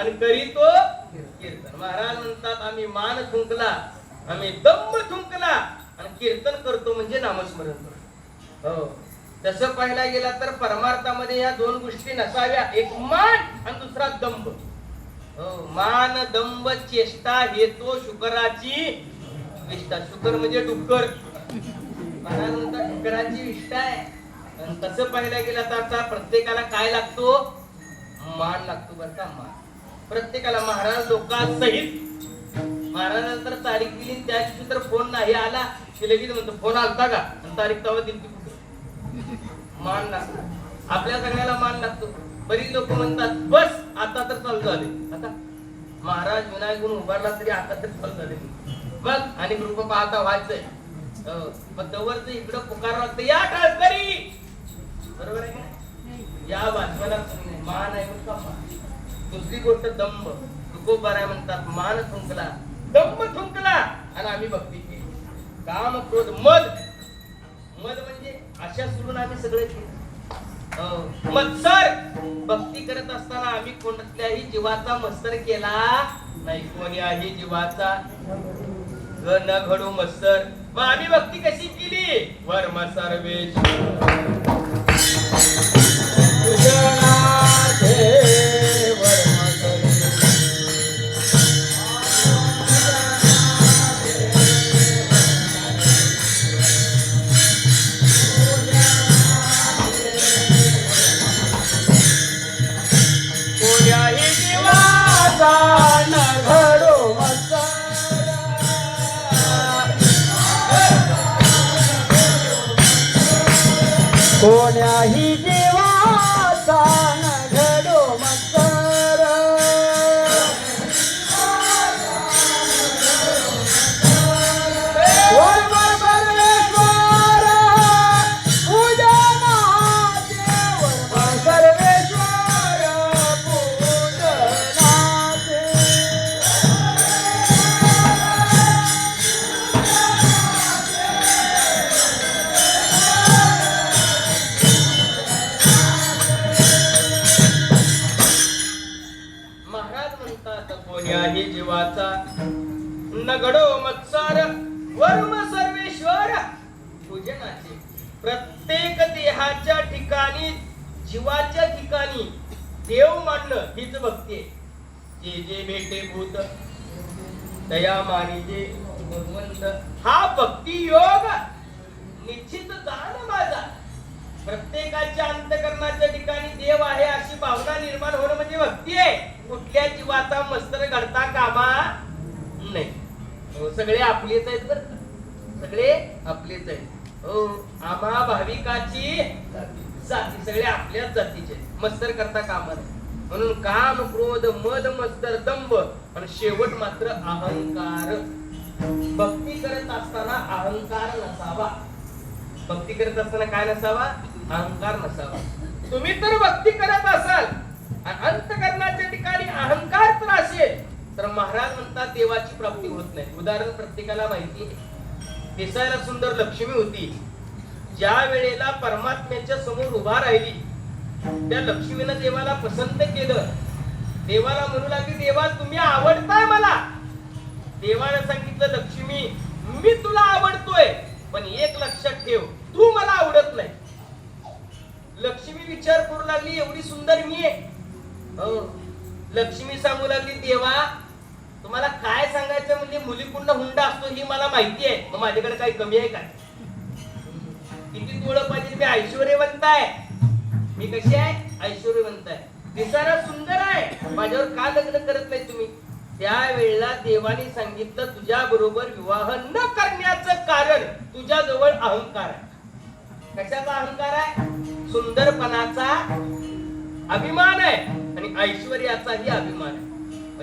आणि करीतो कीर्तन. महाराज म्हणतात आम्ही मान थुंकला, आम्ही दंभ थुंकला आणि कीर्तन करतो म्हणजे नामस्मरण करतो. हो तसं पाहायला गेला तर परमार्थामध्ये या दोन गोष्टी नसाव्या, एक मान आणि दुसरा दंभ. हो मान दंभ चेष्टा हेतो शुकराची विष्ठा. शुकर म्हणजे डुक्कर. महाराज म्हणतात डुकराची विष्ठा आहे. आणि तसं पाहायला गेला तर आता प्रत्येकाला काय लागतो, मान लागतो बरं का. मान प्रत्येकाला. महाराज लोकांसहित महाराजांतर तारीख दिली त्या दिवशी तर फोन नाही आला की लगेच म्हणतो फोन आलता का आणि तारीख तेव्हा दिली कुठे. मान लागतो आपल्या सगळ्याला, मान लागतो. बरीच लोक म्हणतात बस आता तर चालू झाले. आता महाराज विनायक गुण उभारला तरी आता तर चालू झाले मग आणि ग्रुप पाहता व्हायचंय. मग जवळच इकडं पुकार लागतं या टाळकरी. बरोबर आहे का. या वाचवाला मान आहे का मान. दुसरी गोष्ट दंभ. तुकोबाराय म्हणतात मान थुंकला दंभ थुंकला आणि आम्ही भक्ती केली. काम क्रोध मद. मद म्हणजे अशा सोडून आम्ही सगळे केलं. मत्सर. भक्ती करत असताना आम्ही कोणत्याही जीवाचा मत्सर केला नाही. कोण्याही जीवाचा न घडू मत्सर. मग आम्ही भक्ती कशी केली. वर्म सर्वेश कोण्याही जीवाचा न घडो मत्सर. वरवर सर्वेश्वर पूजनाचे, वरवर सर्वेश्वर पूजनाचे. कोण्याही जीवाचा न घडो मत्सर. वर्म सर्वेश्वर पूजनाचे. प्रत्येक देहाच्या ठिकाणी जीवाच्या ठिकाणी देव मानणं हीच भक्ती आहे. जे जे भेटे भूत दया मानिजे भगवंत. हा भक्ती योग निश्चित जाण माझा. प्रत्येकाच्या अंतकरणाच्या ठिकाणी देव आहे अशी भावना निर्माण होणं म्हणजे भक्ती आहे. कुठल्या जीवाचा मत्सर घडता कामा नाही. सगळे आपलेच आहेत बरं का. सगळे आपलेच आहेत. हो आम्हा भाविकाची जाती सगळे आपल्याच जातीचे. मत्सर करता कामा नाही. म्हणून काम क्रोध मद मत्सर दंभ आणि शेवट मात्र अहंकार. भक्ती करत असताना अहंकार नसावा. भक्ती करत असताना काय नसावा, अहंकार नसावा. तुम्ही तर भक्ती करत असाल आणि अंतकरणाच्या ठिकाणी अहंकार तर असेल तर महाराज म्हणतात देवाची प्राप्ती होत नाही. उदाहरण प्रत्येकाला माहिती आहे. दिसायला सुंदर लक्ष्मी होती. ज्या वेळेला परमात्म्याच्या समोर उभा राहिली त्या लक्ष्मीनं देवाला पसंत केलं. देवाला म्हणू लागली, देवा तुम्ही आवडताय मला. देवाने सांगितलं, लक्ष्मी मी तुला आवडतोय, पण एक लक्षात ठेव, तू मला आवडत नाही. लक्ष्मी विचार करू लागली, एवढी सुंदर मी आहे. हो. लक्ष्मी सांगू लागली, देवा तुम्हाला काय सांगायचं, म्हणजे मुलीकुंड हुंडा असतो ही मला माहिती आहे, मग माझ्याकडे काही कमी आहे काय? किती ओळख पाहिजे, मी ऐश्वर्यवंत आहे. मी कशी आहे? ऐश्वर्यवंत आहे. दिसायला सुंदर आहे, माझ्यावर का लग्न करत नाही तुम्ही? त्यावेळेला देवाने सांगितलं, तुझ्या बरोबर विवाह न करण्याचं कारण तुझ्याजवळ अहंकार आहे. कशाचा अहंकार आहे? सुंदरपणाचा अभिमान आहे आणि ऐश्वर्याचाही अभिमान आहे.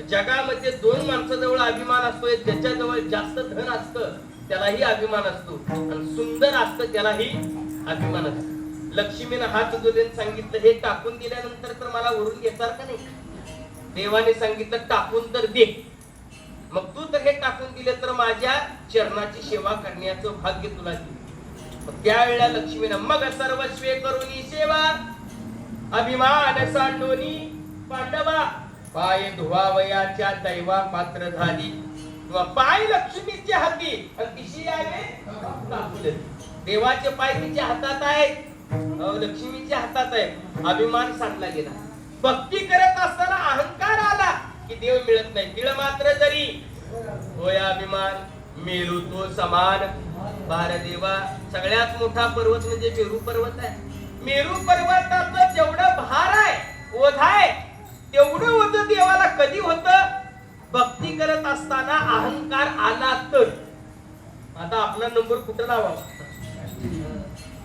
जगामध्ये दोन माणसाजवळ अभिमान असतो, ज्याच्याजवळ जास्त धन असतं त्यालाही अभिमान असतो आणि सुंदर असतं त्यालाही अभिमान असतो. लक्ष्मीनं हात जोडून सांगितलं, हे टाकून दिल्यानंतर तर मला वरून घेणार का नाही? देवाने सांगितलं, टाकून तर दे. मग तू तर हे टाकून दिले तर माझ्या चरणाची सेवा करण्याचं भाग्य तुला दे. त्यावेळेला लक्ष्मीनं मग सर्वस्वे करुणी सेवा अभिमान सांडोनी पांडवा पाय धुवावयाच्या दैवा पात्र झाली. पाय लक्ष्मीच्या हाती आणि तिशी आहे. देवाचे पाय तिच्या हातात आहेत, लक्ष्मीच्या हातात आहे. अभिमान सांडला गेला. भक्ती करत असताना अहंकार आला की देव मिळत नाही. तिळ मात्र जरी होय अभिमान मेरू तो समान. भारदेवा सगळ्यात मोठा पर्वत म्हणजे मेरू पर्वत आहे. मेरू पर्वताचं जेवढं भार आहे, ओझ आहे, तेवढं ओझ देवाला कधी होतं? भक्ती करत असताना अहंकार आला तर. आता आपला नंबर कुठं लावावा?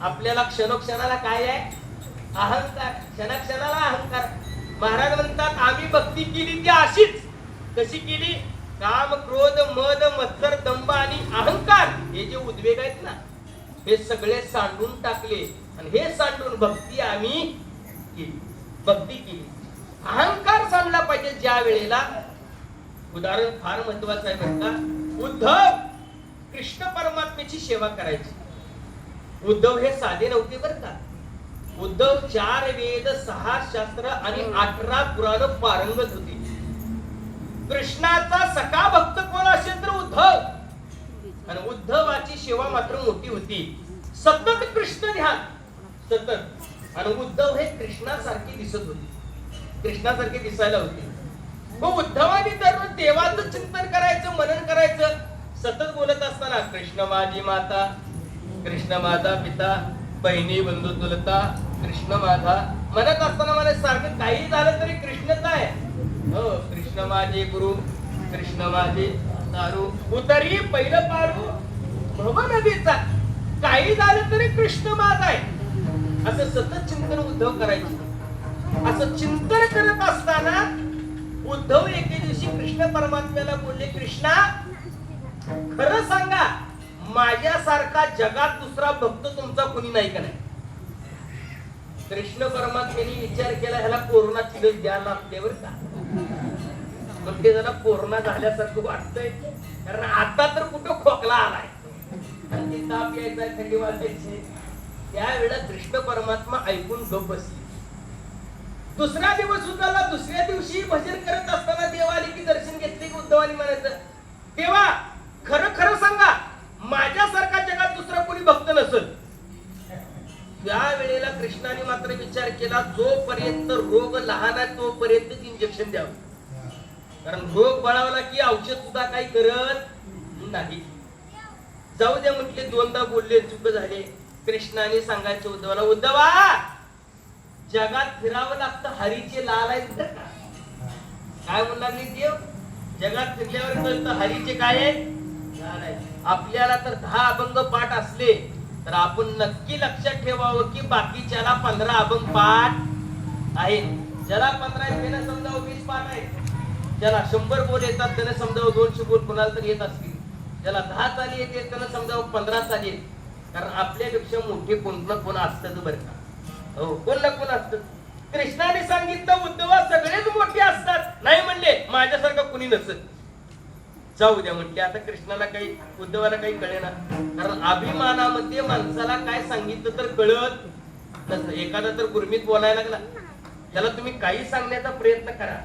आपल्याला क्षणोक्षणाला काय आहे? अहंकार. क्षणाक्षणाला अहंकार. महाराज म्हणतात, आम्ही भक्ती केली ती अशीच. कशी केली? काम, क्रोध, मद, मत्सर, दंभ आणि अहंकार हे जे उद्वेग आहेत ना, हे सगळे सांडून टाकले आणि हे सांडून भक्ती आम्ही केली. भक्ती केली. अहंकार सांडला पाहिजे ज्या वेळेला. उदाहरण फार महत्वाचं आहे बरं का. उद्धव कृष्ण परमात्म्याची सेवा करायची. उद्धव हे साधे नव्हते बरं का. उद्धव 4 वेद, 6 शास्त्र आणि 18 पुराण पारंगत होते. कृष्णाचा सखा भक्त कोण असेल तर उद्धव. आणि उद्धवाची सेवा मात्र मोठी होती. सतत कृष्ण ध्यान, सतत. आणि उद्धव हे कृष्णासारखे दिसत होते, कृष्णासारखे दिसायला होते. मग उद्धवाने दररोज देवाचं चिंतन करायचं, मनन करायचं. सतत बोलत असताना कृष्ण माझी माता, कृष्ण माझा पिता, बहिणी बंधू तुलता, कृष्ण माझा म्हणत असताना मला सारखं काही झालं तरी कृष्णच आहे. हो, कृष्ण माझे गुरु, कृष्ण माझे दारू, उतरी पहिलं पारू भव नदीचा. काही झालं तरी कृष्ण माझा आहे. असं सतत चिंतन उद्धव करायचे. असं चिंतन करत असताना उद्धव एके दिवशी कृष्ण परमात्म्याला बोलले, कृष्णा खरं सांगा, माझ्यासारखा जगात दुसरा भक्त तुमचा कोणी नाही का नाही? कृष्ण परमात्म्याने विचार केला, ह्याला कोरोनाची लस द्यायला लागते बरं का. मग ते जरा कोरोना झाल्यासारखं वाटतंय, कारण आता तर कुठं खोकला आलाय, ताप यायचा, थंडी वाजायची. त्यावेळेला कृष्ण परमात्मा ऐकून गप्प बसले. दुसरा दिवस उजाडला. दुसऱ्या दिवशी भजन करत असताना देव आले की दर्शन घेतले की उद्धवानी म्हणायचं, देवा खरं खरं सांगा, माझ्यासारखा जगात दुसरा कोणी भक्त नसेल. त्या वेळेला कृष्णाने मात्र विचार केला, जोपर्यंत रोग लहान आहे तोपर्यंत इंजेक्शन द्यावं, कारण रोग बळावला की औषध सुद्धा काही करत नाही. जाऊ द्या म्हटले. दोनदा बोलले, चुक झाले. कृष्णाने सांगायचं उद्धवाला, उद्धवा जगात फिरावं लागतं, हरीचे लाल आहेत. काय म्हणणार नाही देव? जगात फिरल्यावर कळतं हरीचे काय आहेत, लाल आहेत. आपल्याला तर 10 अभंग पाठ असले तर आपण नक्की लक्षात ठेवावं की बाकीच्याला 15 अभंग पाठ आहेत. ज्याला 15 आहेत त्याला समजावं 20 पाठ आहेत. ज्याला 100 बोल येतात त्याला समजावं 200 बोल कोणाला तर येत असतील. ज्याला 10 चाली येते त्याला समजावं 15 चाली येत. कारण आपल्यापेक्षा मोठे कोण ना कोण असतात बरं का. हो, कोण ना कोण असतं. कृष्णाने सांगितलं उद्धवा सगळेच मोठे असतात, नाही म्हणले माझ्यासारखं कुणी नसत. जाऊ द्या म्हटले. आता कृष्णाला काही उद्धवाला काही कळेना, कारण अभिमानामध्ये माणसाला काय सांगितलं तर कळत नसतं. एखादा तर गुरमीत बोलायला लागला, त्याला तुम्ही काही सांगण्याचा प्रयत्न करा,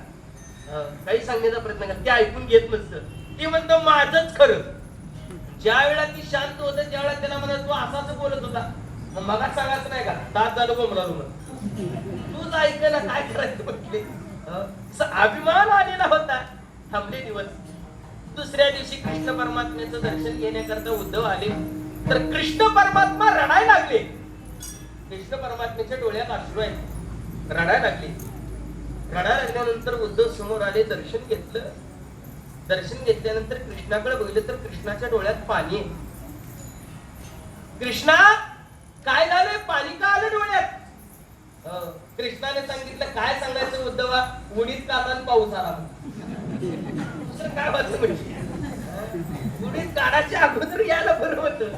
काही सांगण्याचा प्रयत्न करा, ते ऐकून घेत नसतं. ते म्हणतं माझंच खरं. ज्या वेळा ती शांत होत त्यावेळेला त्याला म्हणत तू असाच बोलत होता, मगाच सांगायचं नाही का, तास झालं बोमला तूच ऐक ना, काय करायचं म्हटले. अभिमान आलेला होता. थांबले दिवस. दुसऱ्या दिवशी कृष्ण परमात्म्याचं दर्शन घेण्याकरता उद्धव आले, तर कृष्ण परमात्मा रडायला लागले. कृष्ण परमात्म्याच्या डोळ्यात अश्रू आहेत, रडायला लागले. रडायला लागल्यानंतर उद्धव समोर आले, दर्शन घेतलं. दर्शन घेतल्यानंतर कृष्णाकडे बघितलं तर कृष्णाच्या डोळ्यात पाणी आहे. कृष्णा काय झालंय, पाणी का आलं डोळ्यात? कृष्णाने सांगितलं काय सांगायचं उद्धवा, उडीत काढताना पाऊस आला. दुसरं काय वाटतं म्हणजे, उडीत काढायच्या अगोदर यायला बरं होतं,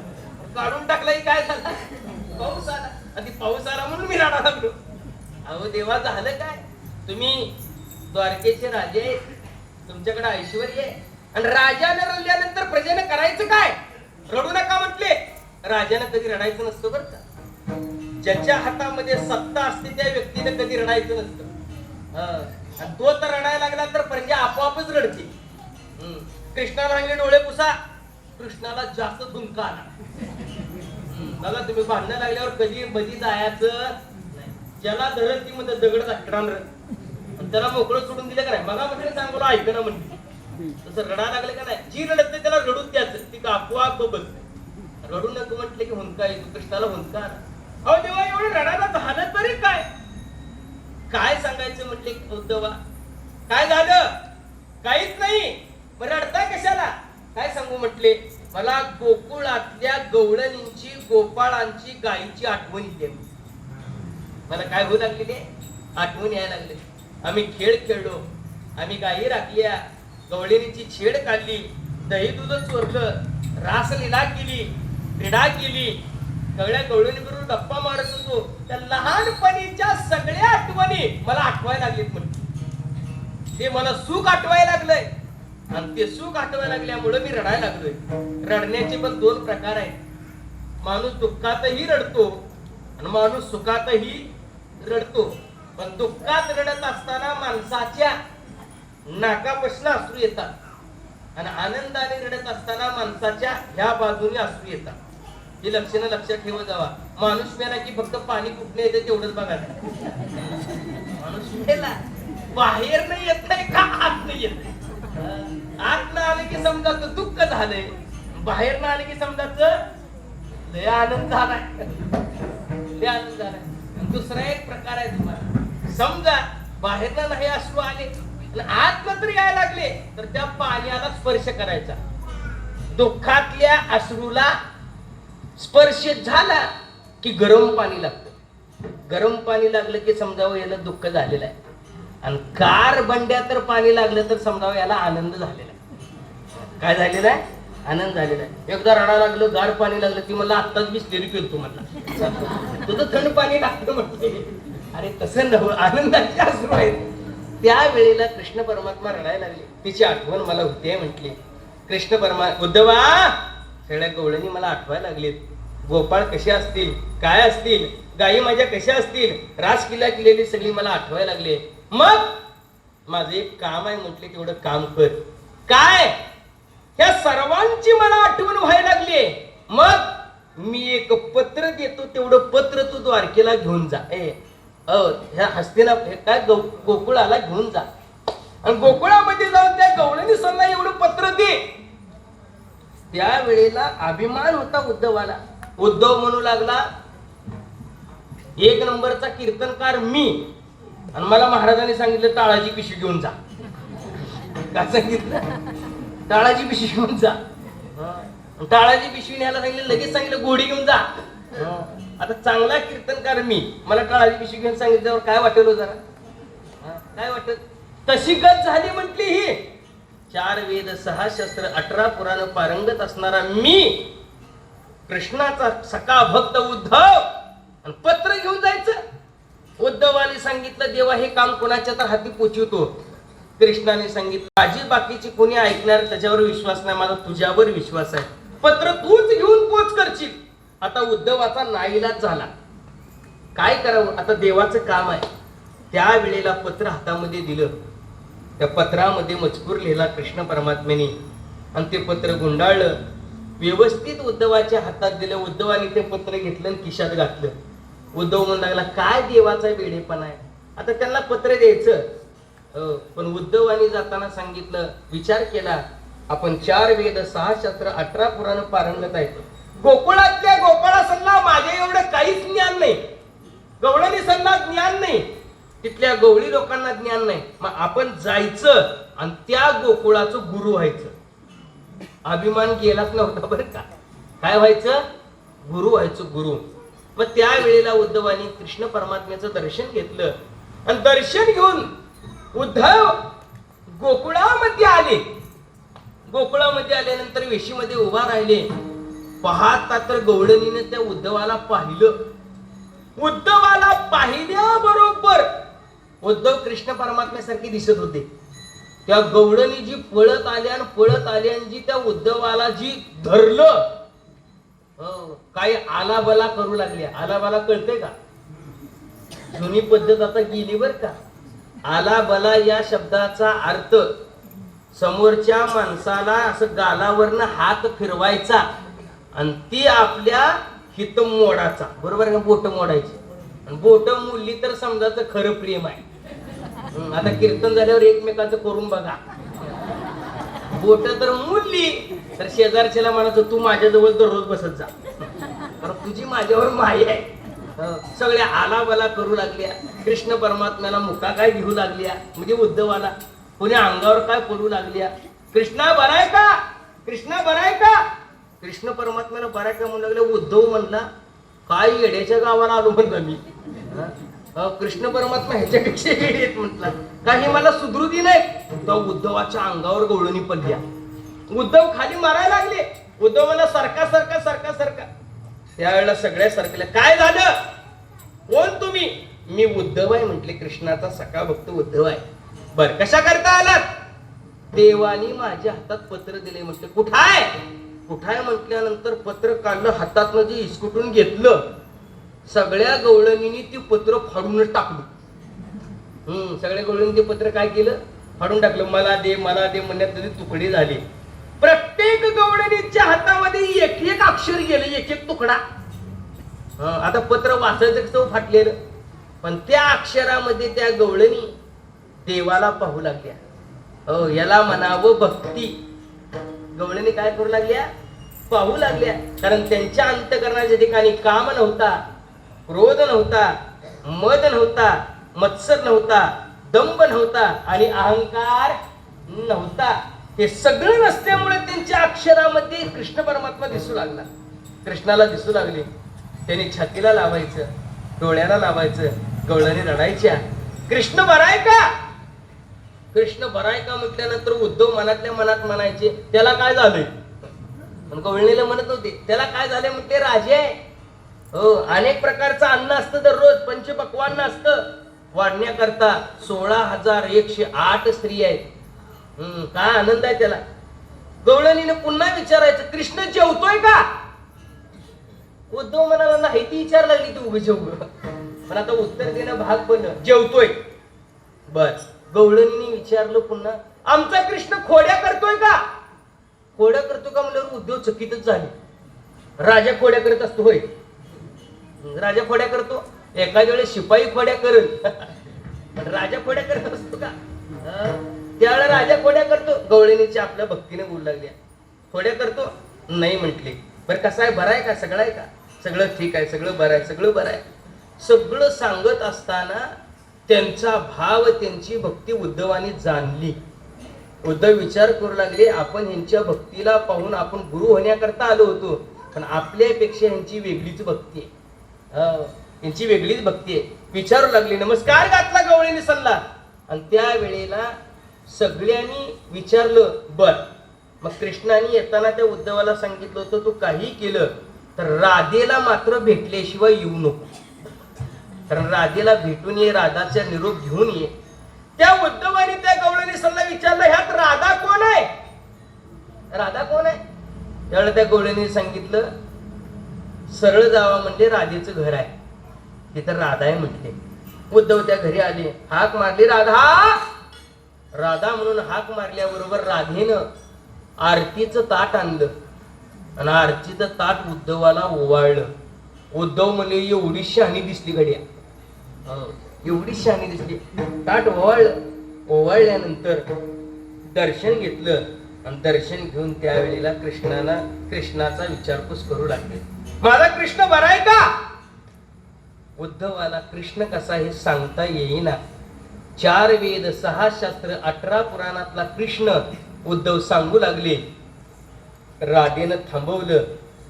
काढून टाकलाय काय झाला, पाऊस आला. आधी पाऊस आला म्हणून मी रडायला लागलो. अहो देवा झालं काय, तुम्ही द्वारकेचे राजे आहेत, तुमच्याकडे ऐश्वर्य आहे, आणि राजाने रडल्यानंतर प्रजेने करायचं काय? रडू नका म्हटले. राजाने कधी रडायचं नसतं बरं का. ज्याच्या हातामध्ये सत्ता असते त्या व्यक्तीने कधी रडायचं नसतं. आणि तो तर रडायला लागला तर प्रजा आपोआपच रडते. कृष्णाला सांगले डोळे पुसा, कृष्णाला जास्त धुंका आला. बघा तुम्ही भांडणं लागल्यावर कधी बधी जायचं, ज्याला धरत ती मध्ये दगड टाकणार, त्याला मोकळं सोडून दिलं का नाही. बघा म्हणजे सांगू ऐकणं म्हणजे तसं रडायला लागलं का नाही, जी रडत नाही त्याला रडून द्यायचं, ती आपोआप बसते. रडू नको म्हटले की हुंका येतो, कृष्णाला हुंका आला. अहो देवा एवढं रडायला झालं तरी काय, काय सांगायचं म्हटले उद्धवा, काय झालं? काहीच नाही, मग रडताय कशाला? काय सांगू म्हटले, मला गोकुळातल्या गवळणींची, गोपाळांची, गायीची आठवण येते. मला काय होऊ लागलेली आहे, आठवण यायला लागले. आम्ही खेळ खेळलो, आम्ही गायी राखल्या, गवळणीची छेड काढली, दही दूध चोरलं, रासलीला केली, क्रीडा केली, सगळ्या गवळणीबरोबर गप्पा मारत होतो. त्या लहानपणीच्या सगळ्या आठवणी मला आठवायला लागलीत म्हणते. ते मला सुख आठवायला लागलंय, आणि ते सुख आठवायला लागल्यामुळे मी रडायला लागलोय. रडण्याचे पण दोन प्रकार आहेत. माणूस दुःखातही रडतो आणि माणूस सुखातही रडतो. पण दुःखात रडत असताना माणसाच्या नाकापासून अश्रू येतात, आणि आनंदाने रडत असताना माणसाच्या ह्या बाजूने अश्रू येतात. ही लक्षणं लक्षात ठेवत जावा. माणूस मेला की फक्त पाणी कुठनं येते तेवढंच बघा. माणूस मेला बाहेर नाही येत नाही का आत नाही येत. आत न आले की समजायचं दुःख झालंय, बाहेर न आले की समजायचं लय आनंद झालाय, लय आनंद झालाय. दुसरा एक प्रकार आहे तुम्हाला, समजा बाहेरला नाही अश्रू आले आणि आतनं तरी यायला लागले तर त्या पाण्याला स्पर्श करायचा. दुःखातल्या अश्रूला स्पर्श झाला की गरम पाणी लागतं. गरम पाणी लागलं की समजावं याला दुःख झालेलं आहे, आणि गार बंड्या तर पाणी लागलं तर समजावं याला आनंद झालेला आहे. काय झालेला आहे? आनंद झालेला आहे. एकदा रडा लागलं, गार पाणी लागलं की मला आत्ताच बिस्लेरी पिलतो म्हटलं, तुझं थंड पाणी लागतं म्हटले. अरे तसं नव्हतं, आनंदाचे अश्रू आहेत. त्यावेळेला कृष्ण परमात्मा रडायला लागले, तिची आठवण मला होते म्हटले. कृष्ण परमात्मा उद्धवा सगळ्या गवळणी मला आठवायला लागलेत. गोपाळ कसे असतील, काय असतील, गायी माझ्या कशा असतील, रासलीला केलेली सगळी मला आठवायला लागले. मग माझं एक काम आहे म्हटले, तेवढं काम कर. काय? ह्या सर्वांची मला आठवण व्हायला लागली. मग मी एक पत्र देतो, तेवढं पत्र तू द्वारकेला घेऊन जा. ह्या हस्तीना काय गोकुळाला घेऊन जा, आणि गोकुळामध्ये जाऊन त्या गवळणी सल्ला एवढं पत्र दे. त्यावेळेला अभिमान होता उद्धवाला. उद्धव म्हणू लागला, एक नंबरचा कीर्तनकार मी, आणि मला महाराजांनी सांगितलं टाळाची पिशवी घेऊन जा. काय सांगितलं? टाळाची पिशवी घेऊन जा. टाळाची पिशवी न्यायला सांगितलं, लगेच सांगितलं गोडी घेऊन जा. आता चांगला कीर्तनकार मी, मला टाळाची पिशवी घेऊन सांगितल्यावर काय वाटेल हो जरा, काय वाटत? तशी गत झाली म्हटली ही. 4 वेद 6 शस्त्र 18 पुराण पारंगत असणारा मी, कृष्णाचा सखा भक्त उद्धव, आणि पत्र घेऊन जायचं. उद्धवाने सांगितलं देवा हे काम कोणाच्या तर हाती पोचवतो. कृष्णाने सांगितलं माझी बाकीची कोणी ऐकणार त्याच्यावर विश्वास नाही, माझा तुझ्यावर विश्वास आहे. पत्र तूच घेऊन पोच करशील. आता उद्धवाचा नाईलाज झाला. काय करावं, आता देवाचं काम आहे. त्या वेळेला पत्र हातामध्ये दिलं. त्या पत्रामध्ये मजकूर लिहिला कृष्ण परमात्म्याने आणि ते पत्र गुंडाळलं, व्यवस्थित उद्धवाच्या हातात दिलं. उद्धवाने ते पत्र घेतलं आणि खिशात घातलं. उद्धव म्हणू लागला काय देवाचा वेडेपणा आहे, आता त्यांना पत्र द्यायचं. पण उद्धवाने जाताना सांगितलं, विचार केला आपण 4 वेद 6 शास्त्र 18 पुराण पारंगत आहेत. गोकुळातल्या गोपाळासनला माझ्या एवढं काहीच ज्ञान नाही, गवळणीसनला ज्ञान नाही, तिथल्या गवळी लोकांना ज्ञान नाही. मग आपण जायचं आणि त्या गोकुळाचं गुरु व्हायचं. अभिमान गेलाच नव्हता बरं का. काय व्हायचं, गुरु व्हायचं, गुरु. मग त्या वेळेला उद्धवाने कृष्ण परमात्म्याचं दर्शन घेतलं आणि दर्शन घेऊन उद्धव गोकुळामध्ये आले. गोकुळामध्ये आल्यानंतर वेशीमध्ये उभा राहिले. पाहता तर गवळणीने त्या उद्धवाला पाहिलं. उद्धवाला पाहिल्याबरोबर उद्धव कृष्ण परमात्म्यासारखे दिसत होते. त्या गवळणी जी पळत आल्या आणि जी त्या उद्धवाला जी धरलं, काय आलाबला करू लागली. आलाबला कळतंय का, जुनी पद्धत आता गेली बर का. आलाबला या शब्दाचा अर्थ समोरच्या माणसाला असं गालावरनं हात फिरवायचा आणि ती आपल्या हित मोडाचा, बरोबर आहे का, बोट मोडायची. आणि बोट मोडली तर समजायचं खरं प्रेम आहे. आता कीर्तन झाल्यावर एकमेकाचं करून बघा. बोट तर मोडली तर शेजारच्याला म्हणायचं तू माझ्याजवळ दररोज बसत जा, कारण तुझी माझ्यावर माय आहे. सगळ्या आलाबला करू लागल्या. कृष्ण परमात्म्याला मुका काय घेऊ लागल्या, म्हणजे उद्धवाला. कोणी अंगावर काय पडू लागल्या. कृष्णा बराय का, कृष्णा बराय का. कृष्ण परमात्म्याला बराय का म्हणू लागले. उद्धव म्हणला काय येड्याच्या गावाला आलो म्हणलं मी. कृष्ण परमात्मा ह्याच्यापेक्षा येडे आहेत म्हटला. काही मला सुधृती नाही. तो उद्धवाच्या अंगावर गवळणी पडल्या. उद्धव खाली मारायला लागले. उद्धव मला सारखा सारखा सारखा सारखा. त्यावेळेला सगळ्या सरकल्या. काय झालं, कोण तुम्ही. मी उद्धव आहे म्हटले, कृष्णाचा सखा भक्त उद्धव आहे. बर कशा करता आलात. देवानी माझ्या हातात पत्र दिले म्हटले. कुठाय, कुठाय म्हटल्यानंतर पत्र काढलं, हातातनं जे इसकुटून घेतलं. सगळ्या गवळणींनी ती पत्र फाडूनच टाकलं. सगळ्या गवळणींनी ते पत्र काय केलं, फाडून टाकलं. मला दे म्हणण्यात तरी तुकडे झाले. प्रत्येक गवळणीच्या हातामध्ये एक एक अक्षर गेलं, एक एक तुकडा. आता पत्र वाचायचं कसं फाटलेलं, पण त्या अक्षरामध्ये त्या गवळणी देवाला पाहू लागल्या. याला म्हणावं भक्ती. गवळणी काय करू लागल्या, पाहू लागल्या. कारण त्यांच्या अंतःकरणाच्या ठिकाणी काम नव्हता, क्रोध नव्हता, मद नव्हता, मत्सर नव्हता, दंभ नव्हता आणि अहंकार नव्हता. हे सगळं नसल्यामुळे त्यांच्या अक्षरामध्ये कृष्ण परमात्मा दिसू लागला. कृष्णाला दिसू लागले. त्यांनी छातीला लावायचं, डोळ्याला लावायचं. गवळणी रडायच्या. कृष्ण बराय का, कृष्ण बराय का म्हटल्यानंतर उद्धव मनातल्या मनात म्हणायचे त्याला काय झालंय. पण गवळणीला म्हणत नव्हते त्याला काय झालंय. म्हटले राजे आहे, हो अनेक प्रकारचं अन्न असतं, दररोज पंचपक्वान्न असतं. वाढण्याकरता 16,108 स्त्री आहेत. काय आनंद आहे त्याला. गवळणीने पुन्हा विचारायचं कृष्ण जेवतोय का. उद्धव म्हणाला नाही, ती विचार लागली ती उभी जेव. पण आता उत्तर देणं भाग पडलं. जेवतोय. बर गवळणीने विचारलं पुन्हा आमचा कृष्ण खोड्या करतोय का. खोड्या करतो का म्हणल्यावर उद्धव चकितच झाले. राजा खोड्या करत असतो होय, राजा खोड्या करतो. एखाद्या वेळेस शिपाई खोड्या करेल, पण राजा खोड्या करत असतो का. त्यावेळेला राजा खोड्या करतो. गवळणीच्या आपल्या भक्तीने बोलू लागल्या. खोड्या करतो नाही म्हटले. बरं कसं आहे, बरं आहे का, सगळं आहे का, सगळं ठीक आहे, सगळं बरं आहे, सगळं बरं आहे. सगळं सांगत असताना त्यांचा भाव, त्यांची भक्ती उद्धवाने जाणली. उद्धव विचार करू लागले आपण ह्यांच्या भक्तीला पाहून आपण गुरु होण्याकरता आलो होतो, पण आपल्यापेक्षा ह्यांची वेगळीच भक्ती आहे. यांची वेगळीच भक्ती आहे. विचारू लागले. नमस्कार घातला गवळीने सल्ला. आणि त्या वेळेला सगळ्यांनी विचारलं बर. मग कृष्णाने येताना त्या उद्धवाला सांगितलं होतं तू काही केलं तर राधेला मात्र भेटल्याशिवाय येऊ नको. कारण राधेला भेटून ये, राधाचा निरोप घेऊन ये. त्या उद्धवाने त्या गवळणीसला विचारलं, ह्यात राधा कोण आहे? राधा कोण आहे? त्यावेळेला त्या गवळणीने सांगितलं, सरळ जावा म्हणजे राधेचं घर आहे, तिथं राधा आहे म्हटले. उद्धव त्या घरी आले, हाक मारली, राधा राधा म्हणून हाक मारल्याबरोबर राधेनं आरतीचं ताट आणलं आणि आरतीचं ताट उद्धवाला ओवाळलं. उद्धव म्हणले, एवढी शहाणी दिसली घड्या, एवढी शहाणी दिसली. ताट ओवाळलं, ओवाळल्यानंतर दर्शन घेतलं आणि दर्शन घेऊन त्यावेळेला कृष्णाचा विचारपूस करू लागले. माझा कृष्ण बरा आहे का? उद्धवाला कृष्ण कसा हे सांगता येईना. 4 वेद 6 शास्त्र 18 पुराणातला कृष्ण उद्धव सांगू लागले. राधेनं थांबवलं.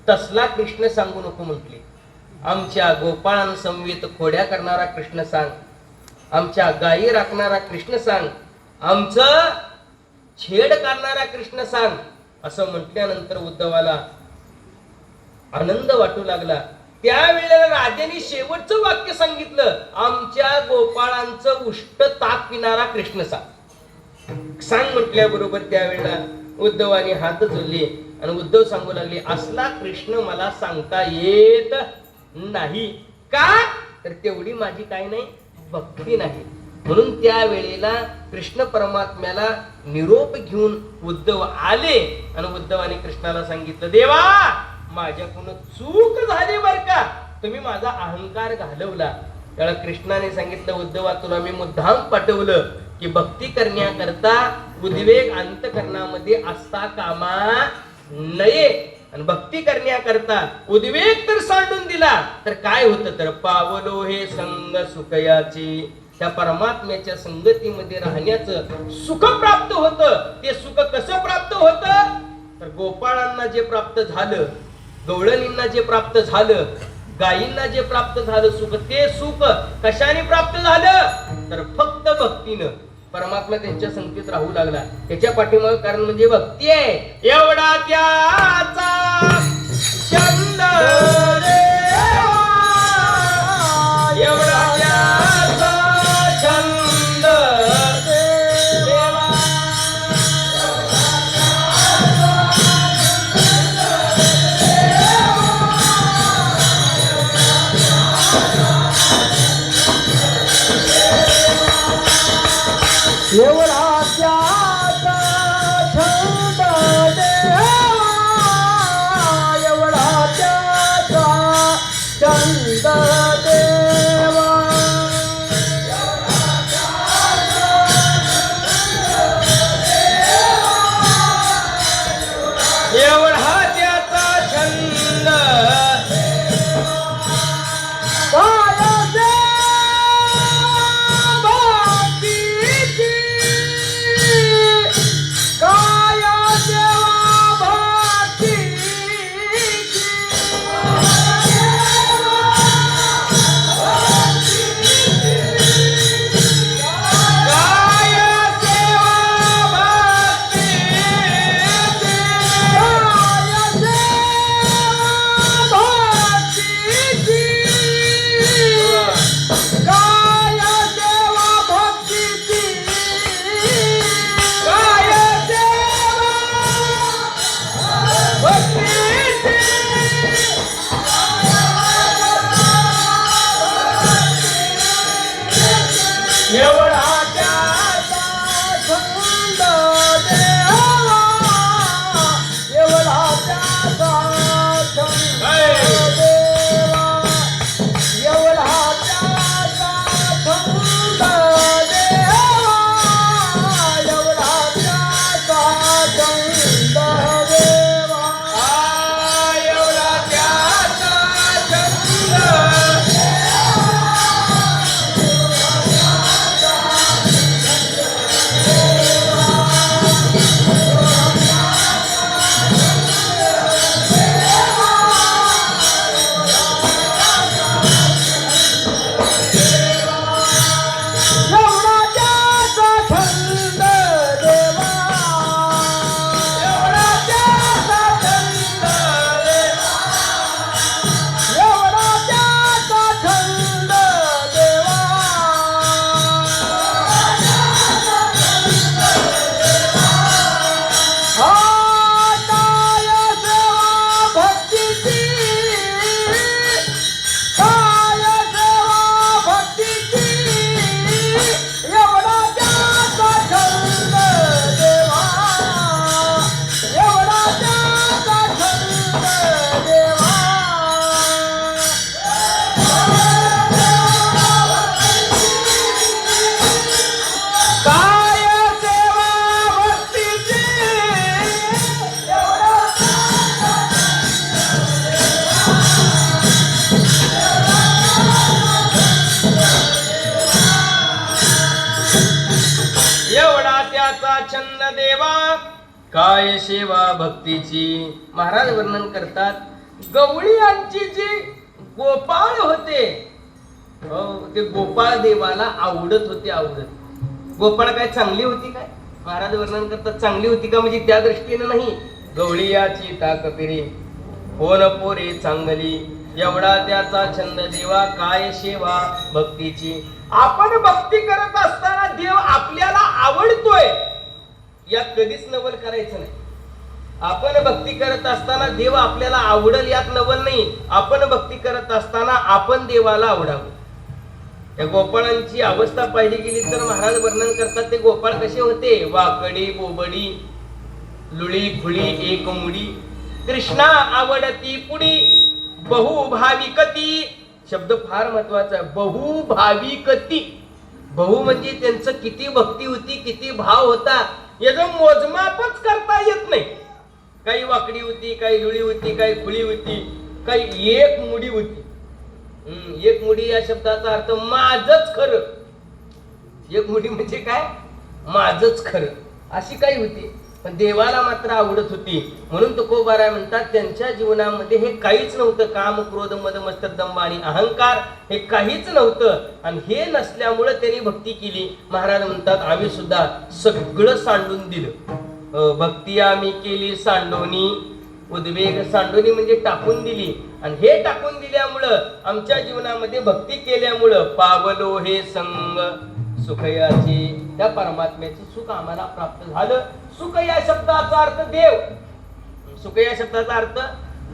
तसला कृष्ण सांगू नको म्हटले. आमच्या गोपाळांसमवेत खोड्या करणारा कृष्ण सांग, आमच्या गायी राखणारा कृष्ण सांग, आमचं छेड काढणारा कृष्ण सांग. असं म्हटल्यानंतर उद्धवाला आनंद वाटू लागला. त्यावेळेला राजाने शेवटचं वाक्य सांगितलं, आमच्या गोपाळांचं उष्ट ताक पिणारा कृष्ण सांग. सांग म्हटल्याबरोबर त्यावेळेला उद्धवाने हात जोडले आणि उद्धव सांगू लागले, असला कृष्ण मला सांगता येत नाही. का? तर तेवढी माझी काय नाही, भक्ती नाही. म्हणून त्यावेळेला कृष्ण परमात्म्याला निरोप घेऊन उद्धव आले आणि उद्धवाने कृष्णाला सांगितलं, देवा माझ्याकडून चूक झाली बर का, तुम्ही माझा अहंकार घालवला. त्यावेळेला कृष्णाने सांगितलं, उद्धवा तुला मी मुद्दाम पाठवलं की भक्ती करण्याकरता उद्वेग अंतकरणामध्ये असता कामा नये. आणि भक्ती करण्याकरता उद्वेग तर सांडून दिला तर काय होतं, तर पावलो हे संग सुखयाची, त्या परमात्म्याच्या संगतीमध्ये राहण्याचं सुख प्राप्त होतं. ते सुख कसं प्राप्त होतं, तर गोपाळांना जे प्राप्त झालं, गवळणींना जे प्राप्त झालं, गायींना जे प्राप्त झालं सुख, ते सुख कशाने प्राप्त झालं, तर फक्त भक्तीनं. परमात्मा त्यांच्या संगतीत राहू लागला. त्याच्या पाठीमागे कारण म्हणजे भक्ती आहे. एवढा त्याचा छंद देवा, एवढा त्याचा छंद देवा, एवढा त्याचा छंद देवा, एवढा त्याचा छंद देवा. एवढा त्याचा छंद त्याचा छंद देवा काय सेवा भक्तीची. महाराज वर्णन करतात, गवळीयांची जी गोपाळ होते, हो ते गोपाळ देवाला आवडत होते. गोपाळ काय चांगली होती काय? महाराज वर्णन करतात चांगली होती का म्हणजे त्या दृष्टीने नाही. गवळीयाची ताकपिरी होन पोरे चांगली, एवढा त्याचा छंद देवा काय सेवा भक्तीची. आपण भक्ती करत असताना देव आपल्याला आवडतोय यात कधीच नवल करायचं नाही. आपण भक्ती करत असताना देव आपल्याला आवडल यात नवल नाही. आपण भक्ती करत असताना आपण देवाला आवडावं. त्या गोपाळांची अवस्था पाहिली गेली तर महाराज वर्णन करतात ते गोपाळ कसे होते. वाकडी बोबडी लुळी खुळी एक मुडी, कृष्णा आवडती पुडी बहुभाविकती. शब्द फार महत्वाचा आहे. बहुभाविकती. बहु म्हणजे त्यांचं किती भक्ती होती, किती भाव होता याचं मोजमापच करता येत नाही. काही वाकडी होती, काही लुळी होती, काही खुळी होती, काही एक मुडी होती. एक मुडी या शब्दाचा अर्थ माझच खरं. एक मुडी म्हणजे काय? माझच खरं अशी काही होती. पण देवाला मात्र आवडत होती. म्हणून तुकोबाराय म्हणतात त्यांच्या जीवनामध्ये हे काहीच नव्हतं. काम क्रोध मद मत्सर दंभ आणि अहंकार हे काहीच नव्हतं. आणि हे नसल्यामुळे त्यांनी भक्ती केली. महाराज म्हणतात आम्ही सुद्धा सगळं सांडून दिलं. भक्ती आम्ही केली सांडोनी उद्वेग. सांडोनी म्हणजे टाकून दिली. आणि हे टाकून दिल्यामुळं आमच्या जीवनामध्ये भक्ती केल्यामुळं पावलो हे संग सुखयाची. त्या परमात्म्याचे सुख आम्हाला प्राप्त झालं. सुख या शब्दाचा अर्थ देव. सुख या शब्दाचा अर्थ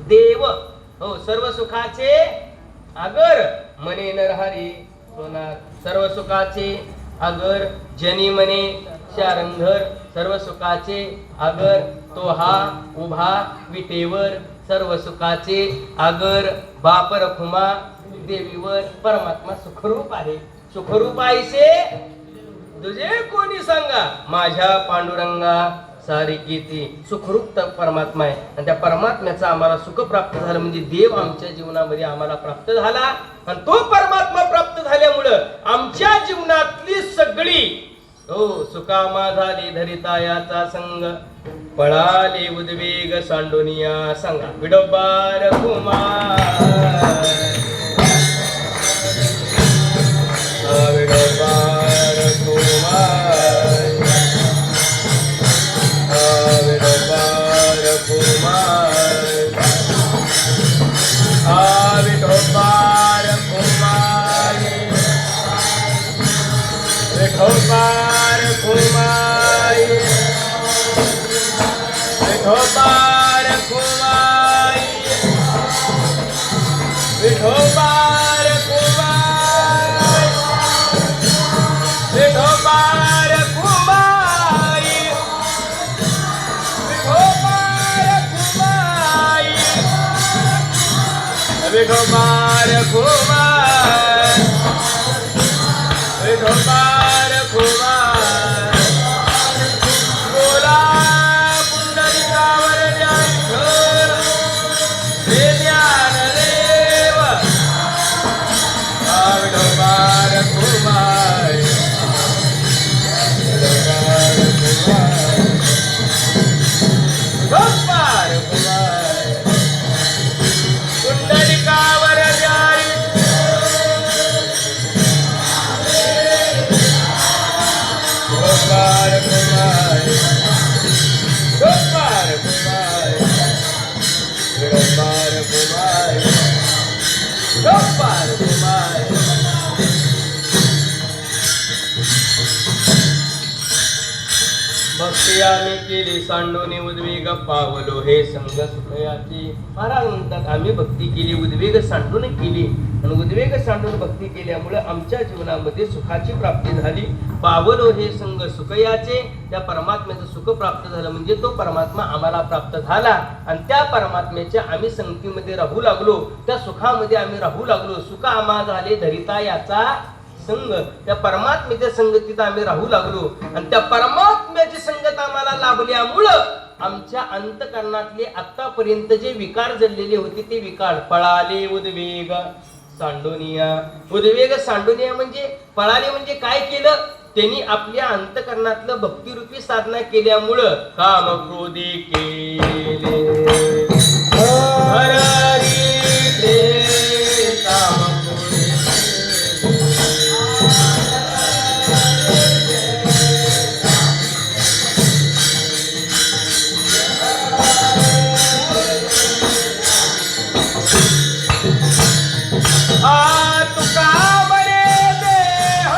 देव. हो सर्व सुखाचे आगर मने नरहरी सोनार. सर्व सुखाचे आगर जनी मने शारंघर. सर्व सुखाचे आगर तो हा उभा विटेवर. सर्व सुखाचे आगर बाप रखुमा देवीवर. परमात्मा सुखरूप आहे. सुखरूप आईसे तुझे कोणी सांगा माझ्या पांडुरंगा सारी कीती. सुखरूप परमात्मा आहे. आणि त्या परमात्म्याचं आम्हाला सुख प्राप्त झालं म्हणजे देव आमच्या जीवनामध्ये आम्हाला प्राप्त झाला. आणि तो परमात्मा प्राप्त झाल्यामुळं आमच्या जीवनातली सगळी हो सुकामा झाली धरिता याचा संग. पळाले उद्वेग सांडोनिया सांगा विडोबार कुमार. विडोबार कुमार. विडोबार कुमार. विठोबार कुमार. विठोबार कुमार. विठोबार कुमार. विठोबार कुमार. विठोबार कुमार. विठोबार कुमार. विठोबार कुमार. बोला पुंडलिकावर ज्ञानघर हे ज्ञानदेव. विठोबार कुमार. विठोबार कुमार. विठोबार कुमार. पुंडलिकावर जाई गोपाळ कुमार. गोपाळ कुमार. गोपाळ कुमार. गोपाळ कुमार. भक्ती आम्ही केली सांडोनी उद्वेग पावलो हे संग सुखयाची. महाराज म्हणतात आम्ही भक्ती केली उद्वेग सांडून केली. आणि उद्वेग सांडून भक्ती केल्यामुळे आमच्या जीवनामध्ये सुखाची प्राप्ती झाली. पावलो हे संग सुखयाचे. त्या परमात्म्याचं सुख प्राप्त झालं म्हणजे तो परमात्मा आम्हाला प्राप्त झाला. आणि त्या परमात्म्याच्या आम्ही संगतीमध्ये राहू लागलो. त्या सुखामध्ये आम्ही राहू लागलो. सुख आम्हा झाले धरिता याचा संग. त्या परमात्म्याच्या संगतीत आम्ही राहू लागलो. आणि त्या परमात्म्याची संगत आम्हाला लाभल्यामुळं आमच्या अंतकरणातले आतापर्यंत जे विकार जडलेले होते ते विकार पळाले उद्वेग सांडोनिया. उद्वेग सांडोनिया म्हणजे पळाले म्हणजे काय केलं. त्यांनी आपल्या अंतकरणातलं भक्तिरूपी साधना केल्यामुळं काम क्रोधी केले हररिले काम क्रोधी तुका बरे देह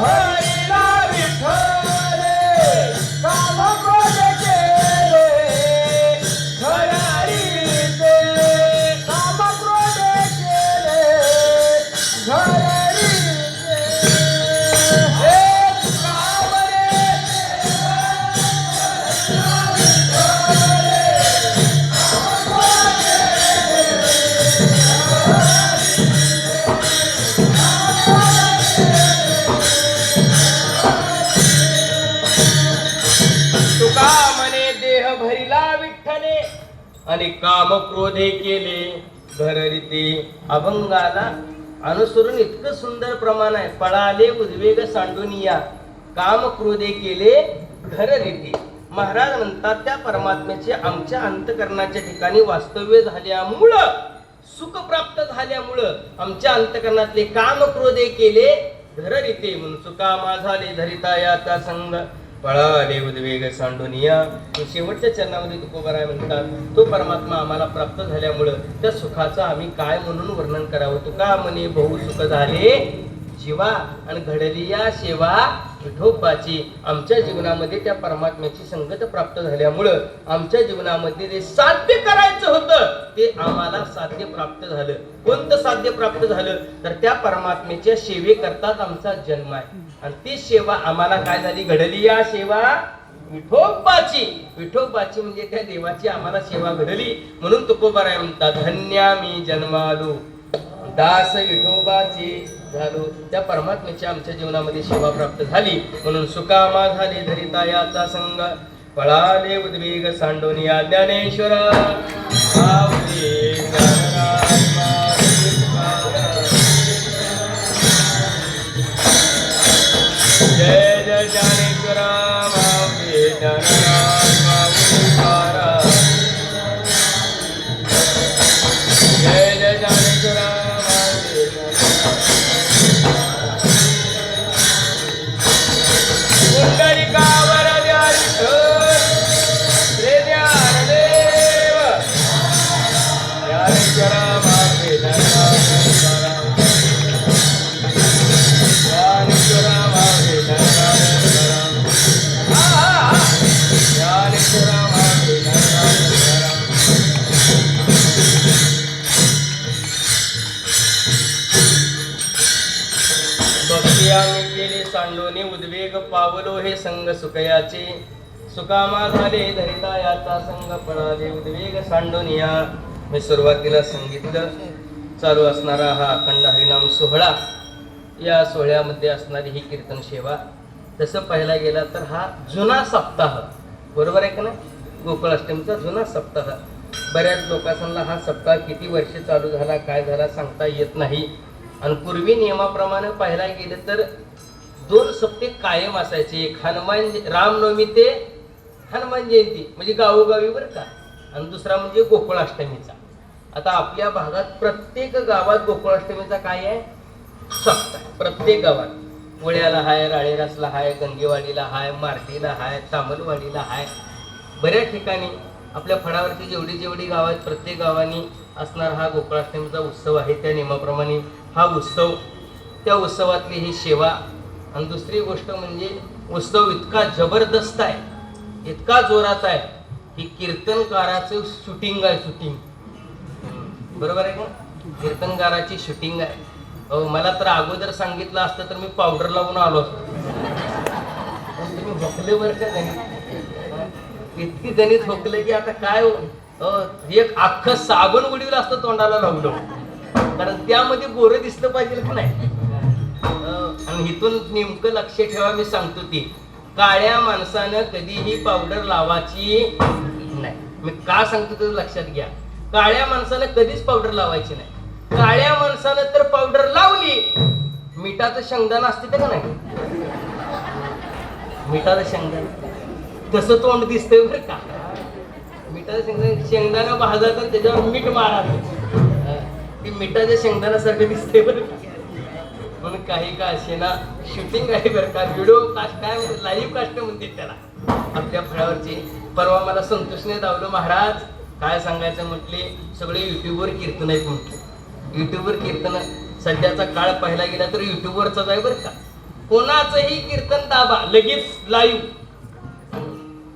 भरिला विठ्ठले काम क्रोध केले घरारीचे काम क्रोध केले घरारीचे हे तुका बरे तुका मने देह भरिला विठ्ठले आणि काम क्रोधे केले घररीती अभंगाला अनुसरून इतकं सुंदर प्रमाण आहे. पळाले उद्वेग सांडूनिया काम क्रोधे केले घररीती. महाराज म्हणतात त्या परमात्म्याचे आमच्या अंतकरणाच्या ठिकाणी वास्तव्य झाल्यामुळं सुख प्राप्त झाल्यामुळं आमच्या अंतकरणातले काम क्रोधे केले घररीते म्हणून सुकामा झाले धरिता याचा संग पळाले उद्वेग सांडूनिया. शेवटच्या चरणामध्ये तुकोबाराय म्हणतात तो परमात्मा आम्हाला प्राप्त झाल्यामुळं त्या सुखाचं आम्ही काय म्हणून वर्णन करावं. तुका म्हणे बहु सुख झाले जीवा आणि घडली या सेवा विठोबाची. आमच्या जीवनामध्ये त्या परमात्म्याची संगत प्राप्त झाल्यामुळं आमच्या जीवनामध्ये जे साध्य करायचं होतं ते आम्हाला साध्य प्राप्त झालं. कोणतं साध्य प्राप्त झालं तर त्या परमात्म्याच्या सेवेकरताच आमचा जन्म आहे आणि ती सेवा आम्हाला काय झाली घडली या सेवा विठोबाची. विठोबाची म्हणजे त्या देवाची आम्हाला सेवा घडली म्हणून तुकोबाराय म्हणतात धन्या मी जन्मालो दास विठोबाची झालो. त्या परमात्म्याची आमच्या जीवनामध्ये सेवा प्राप्त झाली म्हणून सुकामा झाले धरिता याचा संग पळाले उद्वेग सांडोनिया. ज्ञानेश्वर जय जय ज्ञानेश्वर माऊली ज्ञानराज माऊली महाराज. जय जय ज्ञानेश्वर माऊली पुंडलिकावर ध्यान श्री ज्ञानदेव ज्ञानेश्वर माऊली ज्ञानराज आम्ही केले सांडोने उद्वेग पावलो हे संग सुखयाचे. सुकामा झाले धरिता याचा संग पळाले उद्वेग सांडोनिया. मी सुरुवातीला सांगितलं चालू असणारा हा अखंड हरिनाम सोहळा या सोहळ्यामध्ये असणारी ही कीर्तन सेवा तसं पाहायला गेला तर हा जुना सप्ताह बरोबर आहे का ना. गोकुळाष्टमीचा जुना सप्ताह. बऱ्याच लोकांना हा सप्ताह किती वर्ष चालू झाला काय झाला सांगता येत नाही आणि पूर्वी नियमाप्रमाणे पाहायला गेलं तर 2 सप्ते कायम असायचे. एक हनुमान रामनवमी ते हनुमान जयंती म्हणजे गावोगावी बरं का आणि दुसरा म्हणजे गोकुळाष्टमीचा. आता आपल्या भागात प्रत्येक गावात गोकुळाष्टमीचा काय आहे सप्ताह. प्रत्येक गावात वळ्याला हाय राळेरासला हाय गंगेवाडीला हाय मार्टीला हाय तामलवाडीला हाय. बऱ्याच ठिकाणी आपल्या फळावरची जेवढी गाव आहेत प्रत्येक गावानी असणार हा गोकुळाष्टमीचा उत्सव आहे. त्या नियमाप्रमाणे हा उत्सव त्या उत्सवातली ही सेवा आणि दुसरी गोष्ट म्हणजे उत्सव इतका जबरदस्त आहे इतका जोरात आहे की कीर्तनकाराचं शूटिंग आहे. शूटिंग बरोबर आहे का. कीर्तनकाराची शूटिंग आहे. मला तर अगोदर सांगितलं असतं तर मी पावडर लावून आलो असतो. तुम्ही भोकले बरं का गणित इतकी गणित भोकले की आता काय एक अख्खं साबण उडीला असतं तोंडाला लावलं कारण त्यामध्ये बोरं दिसलं पाहिजे की नाही. आणि इथून नेमकं लक्ष ठेवा मी सांगतो ती काळ्या माणसानं कधीही पावडर लावायची नाही. मी का सांगतो ते लक्षात घ्या. काळ्या माणसानं कधीच पावडर लावायची नाही. काळ्या माणसानं तर पावडर लावली मिठाचं शेंगदाणा असते का नाही मिठाचं शेंगदाणा तसं तोंड दिसतंय बरं का. मिठाचं शेंगदाणा भाजायचं आणि त्याच्यावर मीठ मारायचं, ती मिठाच्या शेंगदाण्यासारखं दिसतंय बरं का. म्हणून काही का असेना शूटिंग आहे बरं का, व्हिडिओ कास्ट काय लाईव्ह कास्ट म्हणते त्याला आपल्या फळावरची. परवा मला संतोषने दावलं, महाराज काय सांगायचं म्हटले, सगळे युट्यूबवर कीर्तन आहेत म्हटले. युट्यूबवर कीर्तन सध्याचा काळ पाहायला गेला तर युट्यूबवरचाच आहे बरं का. कोणाचंही कीर्तन दाबा लगेच लाईव्ह.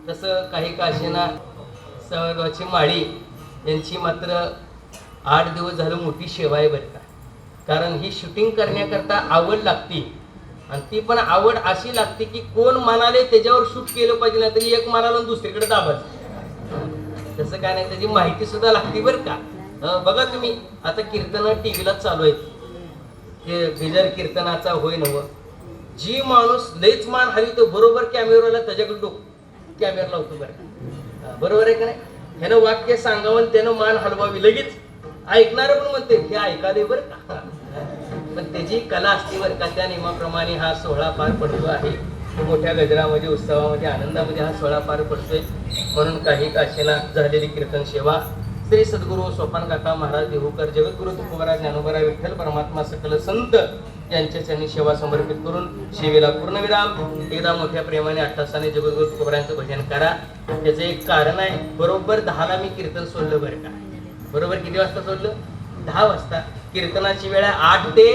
तसं काही का असेना सहगावची माळी यांची मात्र 8 दिवस झालं मोठी सेवा आहे बरं का. कारण ही शूटिंग करण्याकरता आवड लागते, आणि ती पण आवड अशी लागते की कोण म्हणाले त्याच्यावर शूट केलं पाहिजे, ना तरी एक म्हणाला दुसरीकडे दाबायचं. तसं काय नाही, त्याची माहिती सुद्धा लागते बरं का. बघा तुम्ही आता कीर्तन टीव्हीला चालू आहेत, हे बिगर कीर्तनाचा होय नव. जी माणूस लईच मान हवी तो बरोबर कॅमेराला त्याच्याकडे कॅमेरा लावतो बरं का. बरोबर आहे का नाही. ह्यानं वाक्य सांगावं त्यानं मान हलवावी, लगेच ऐकणार पण म्हणते हे ऐका दे बरं का. पण त्याची कला असते बरं का. त्या नियमाप्रमाणे हा सोहळा पार पडतो आहे. मोठ्या गजरामध्ये उत्सवामध्ये आनंदामध्ये हा सोहळा पार पडतोय. म्हणून काही काशीला झालेली कीर्तन सेवा श्री सद्गुरू सोपान काका महाराज देहूकर, जगद्गुरु तुकोबराज ज्ञानोबा विठ्ठल परमात्मा सकल संत यांच्या चरणी सेवा समर्पित करून सेवेला पूर्णविराम. एकदा मोठ्या प्रेमाने अट्टासाने जगद्गुरु तुकोबरायांचं भजन करा. त्याचं एक कारण आहे, बरोबर 10ला मी कीर्तन सोडलं बरं का. बरोबर किती वाजता सोडलं? 10 वाजता. कीर्तनाची वेळ आहे 8 ते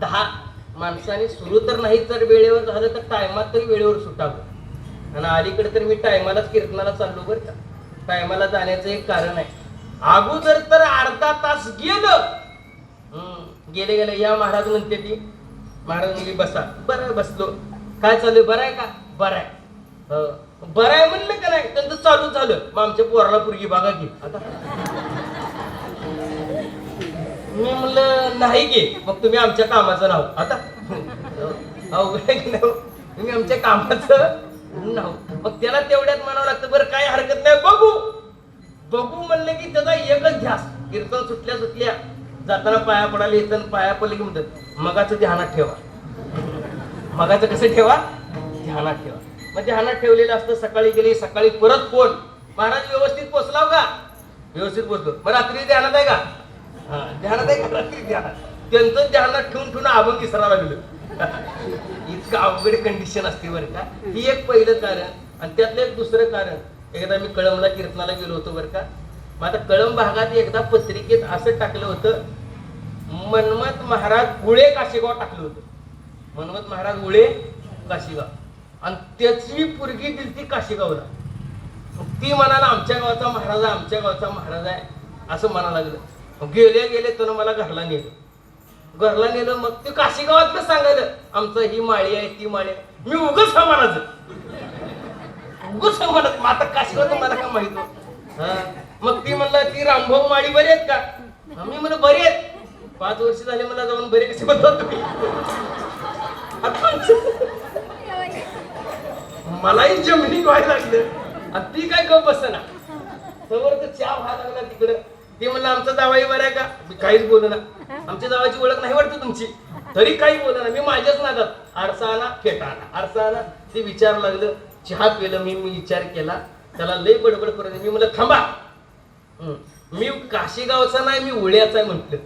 10. माणसाने सुरू तर नाही तर वेळेवर झालं तर टायमात तरी वेळेवर सुटावं. आणि अलीकडे तर मी टायमालाच कीर्तनाला चाललो बरं का. टायमाला जाण्याचं एक कारण आहे. अगोदर तर अर्धा तास गेलं, गेले गेले या महाराज म्हणते ती, महाराज म्हणली बसा. बरं बसलो. काय चालू बरं आहे का? बरं आहे. बरं आहे म्हणलं का नाही, त्यांचं चालू झालं. मग आमच्या पोराला पुरगी बघा की. आता मी म्हणलं नाही गे, मग तुम्ही आमच्या कामाचं नाव. आता अवघड आहे की नाही, तुम्ही आमच्या कामाचं नाव. मग त्याला तेवढ्यात म्हणावं लागतं बरं काय हरकत नाही, बघू बघू म्हणलं की त्याचा एकच ध्यास. कीर्तन सुटल्या सुटल्या जाताना पाया पडायला येतं, पाया पडले की म्हणतात मगाचं ध्यानात ठेवा. मगाचं कसं ठेवा? ध्यानात ठेवा. मग ध्यानात ठेवलेलं असतं. सकाळी गेली, सकाळी परत फोन, महाराज व्यवस्थित पोचलाव का? व्यवस्थित पोचलो. मग रात्री ध्यानात आहे का? हा ध्यानात आहे का? रात्री ध्यानात. त्यांचं ध्यानात ठेवून ठेवून अभंग विसरायला लागलं. इतकं अवघड कंडिशन असते बरं का. ही एक पहिलं कारण. आणि त्यातलं एक दुसरं कारण, एकदा मी कळंबला कीर्तनाला गेलो होतो बरं का. मग आता कळंब भागात एकदा पत्रिकेत असं टाकलं होतं, मनमत महाराज उळे काशीगाव टाकलं होतं. मनमत महाराज उळे काशीगाव, आणि त्याची पोरगी दिलती काशीगावला. ती म्हणाला आमच्या गावाचा महाराज आहे, आमच्या गावाचा महाराज आहे असं म्हणा लागलं. गेले गेले तर मला घरला नेलं. घरला नेलं मग ते काशीगावातलं सांगायला आमचं ही माळी आहे ती माळी आहे. मी उगच हा म्हणायचं, उगच हा म्हणत. मग आता काशीगाव मला काय माहित हा. मग ती म्हणला ती रामभाऊ माळी बरी आहेत का? मी म्हणलं बरी आहेत. 5 वर्ष झाले मला जाऊन बरे कसे म्हणतो तुम्ही? मलाही जमिनी व्हायला लागलं. आणि ती काय गप बसना, तवर तर चहा व्हायला लागला तिकडं. ती म्हणलं आमचा जावाई बरा आहे का? मी काहीच बोलू ना. आमच्या जावाची ओळख नाही वाटतं तुमची, तरी काही बोलू ना. मी माझ्याच नादात आरसा आणा फेटा आणा, आरसा आणा. ते विचार लागलं. चहा पिलं मी विचार केला. त्याला लय बडबड करत मी म्हणलं थांबा, मी काशीगावचा नाही मी उळ्याचा आहे म्हटलं.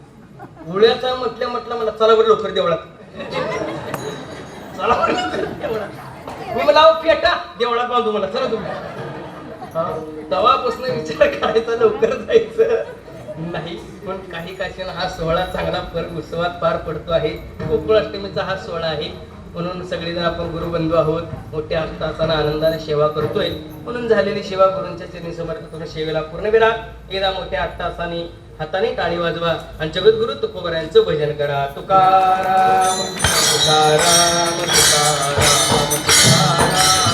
उळ्याचा म्हटलं मला चला बरं लवकर देवळात. चला मी मला फेटा देवळात बांधू मला, चला तुम्ही. तेव्हापासून विचार करायचा लवकर जायचं नाही. पण काही काशीला हा सोहळा चांगला उत्सवात पार पडतो आहे. गोकुळाष्टमीचा हा सोहळा आहे. म्हणून सगळेजण आपण गुरुबंधू आहोत. मोठ्या असताना आनंदाने सेवा करतोय. म्हणून झालेली सेवा गुरूंच्या चरणी समर्पित करून सेवेला पूर्णविराम. एकदा मोठ्या अट्टासाने हाताने टाळी वाजवा आणि जगद्गुरु तुकोबरायांचं भजन करा. तुकाराम तुकाराम तुकाराम तुकाराम. तुकाराम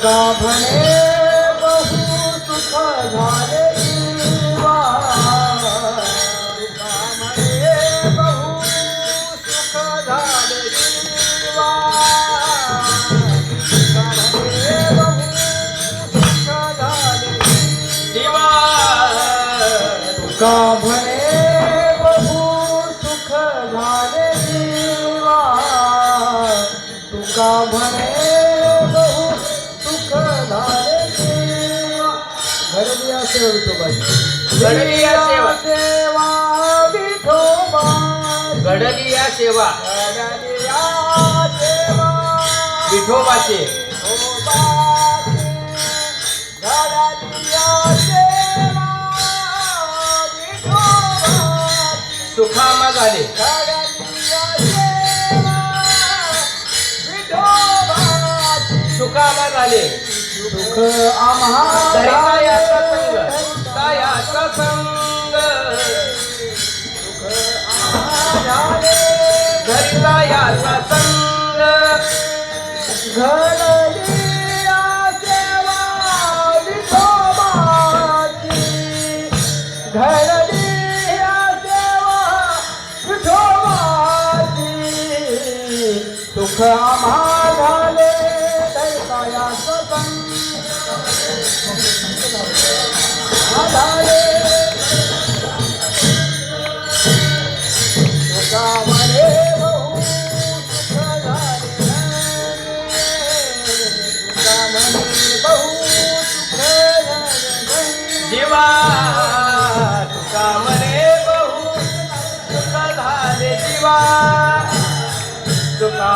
तुका म्हणे बहु सुख झाले जीवा तुका म्हणे बहु सुख झाले जीवा तुका म्हणे बहु सुख झाले जीवा तुका म्हणे बहु सुख झाले जीवा तुका म्हणे बहु सुख झाले जीवा घडलिया सेवा विठोबाची घडलिया सेवा. सेवा विठोबाची घडलिया सेवा घडलिया सेवा विठोबाचे विठोबाची घडलिया सेवा विठोबाची सुखामा झाले घडलिया सेवा विठोबाची सुखामा झाले सुख आम्हा धरिता याचा संग याचा संग धरिता याचा संग घडलिया सेवा विठोबाची घडलिया सेवा विठोबाची सुख आम्हा झाले दैताया सतंग झाले तुका म्हणे बहु सुख झाले तुका म्हणे बहु सुख झाले जीवा तुका म्हणे बहु सुख झाले जीवा तुका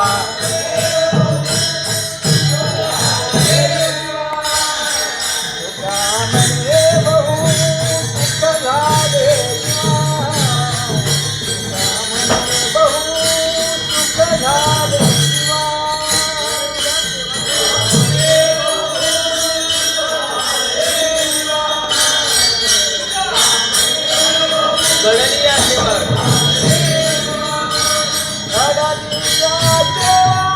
तुका म्हणे बहु सुख झाले बहु सुख झाले घडलिया सेवा घडलिया सेवा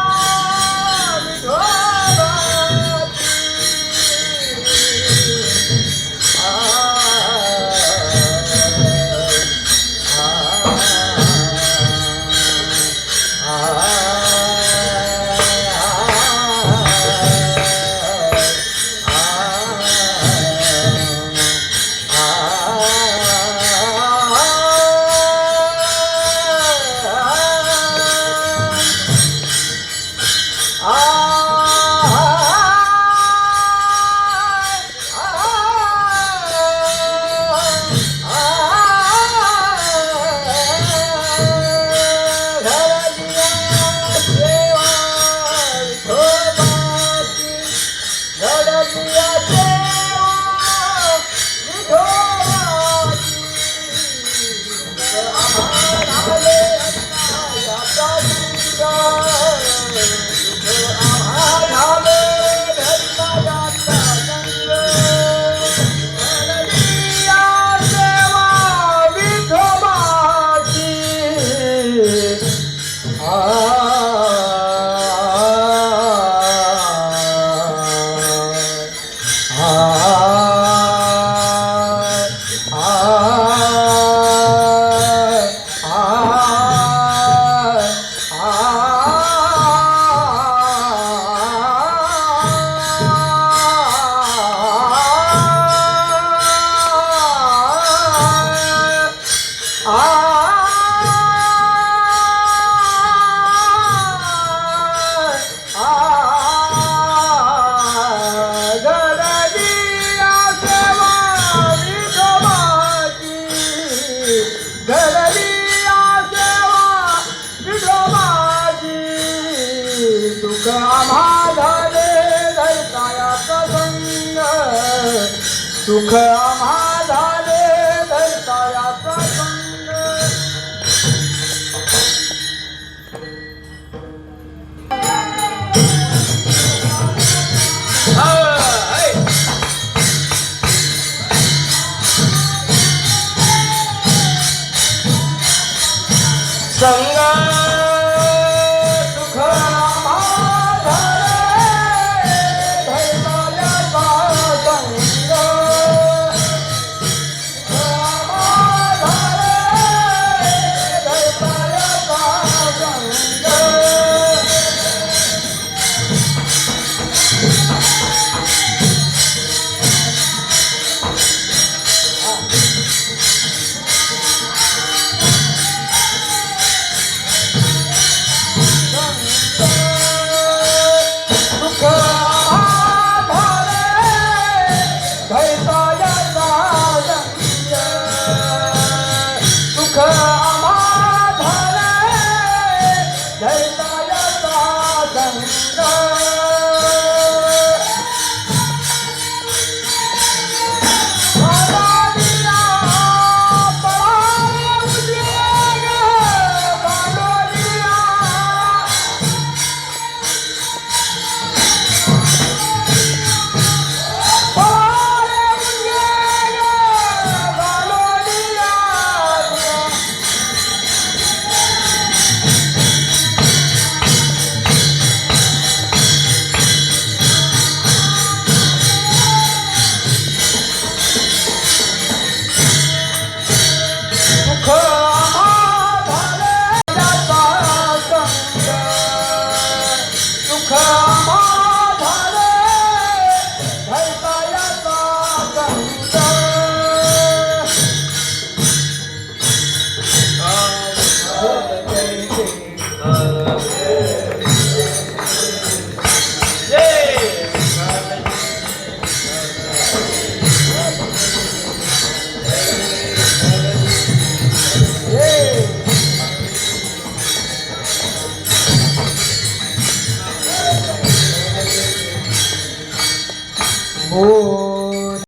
सुख आम्हा झाले दैतायाचा संग सुख आम्हा झाले दैतायाचा संग संगा सुख आम्हा झाले दैतायाचा Oh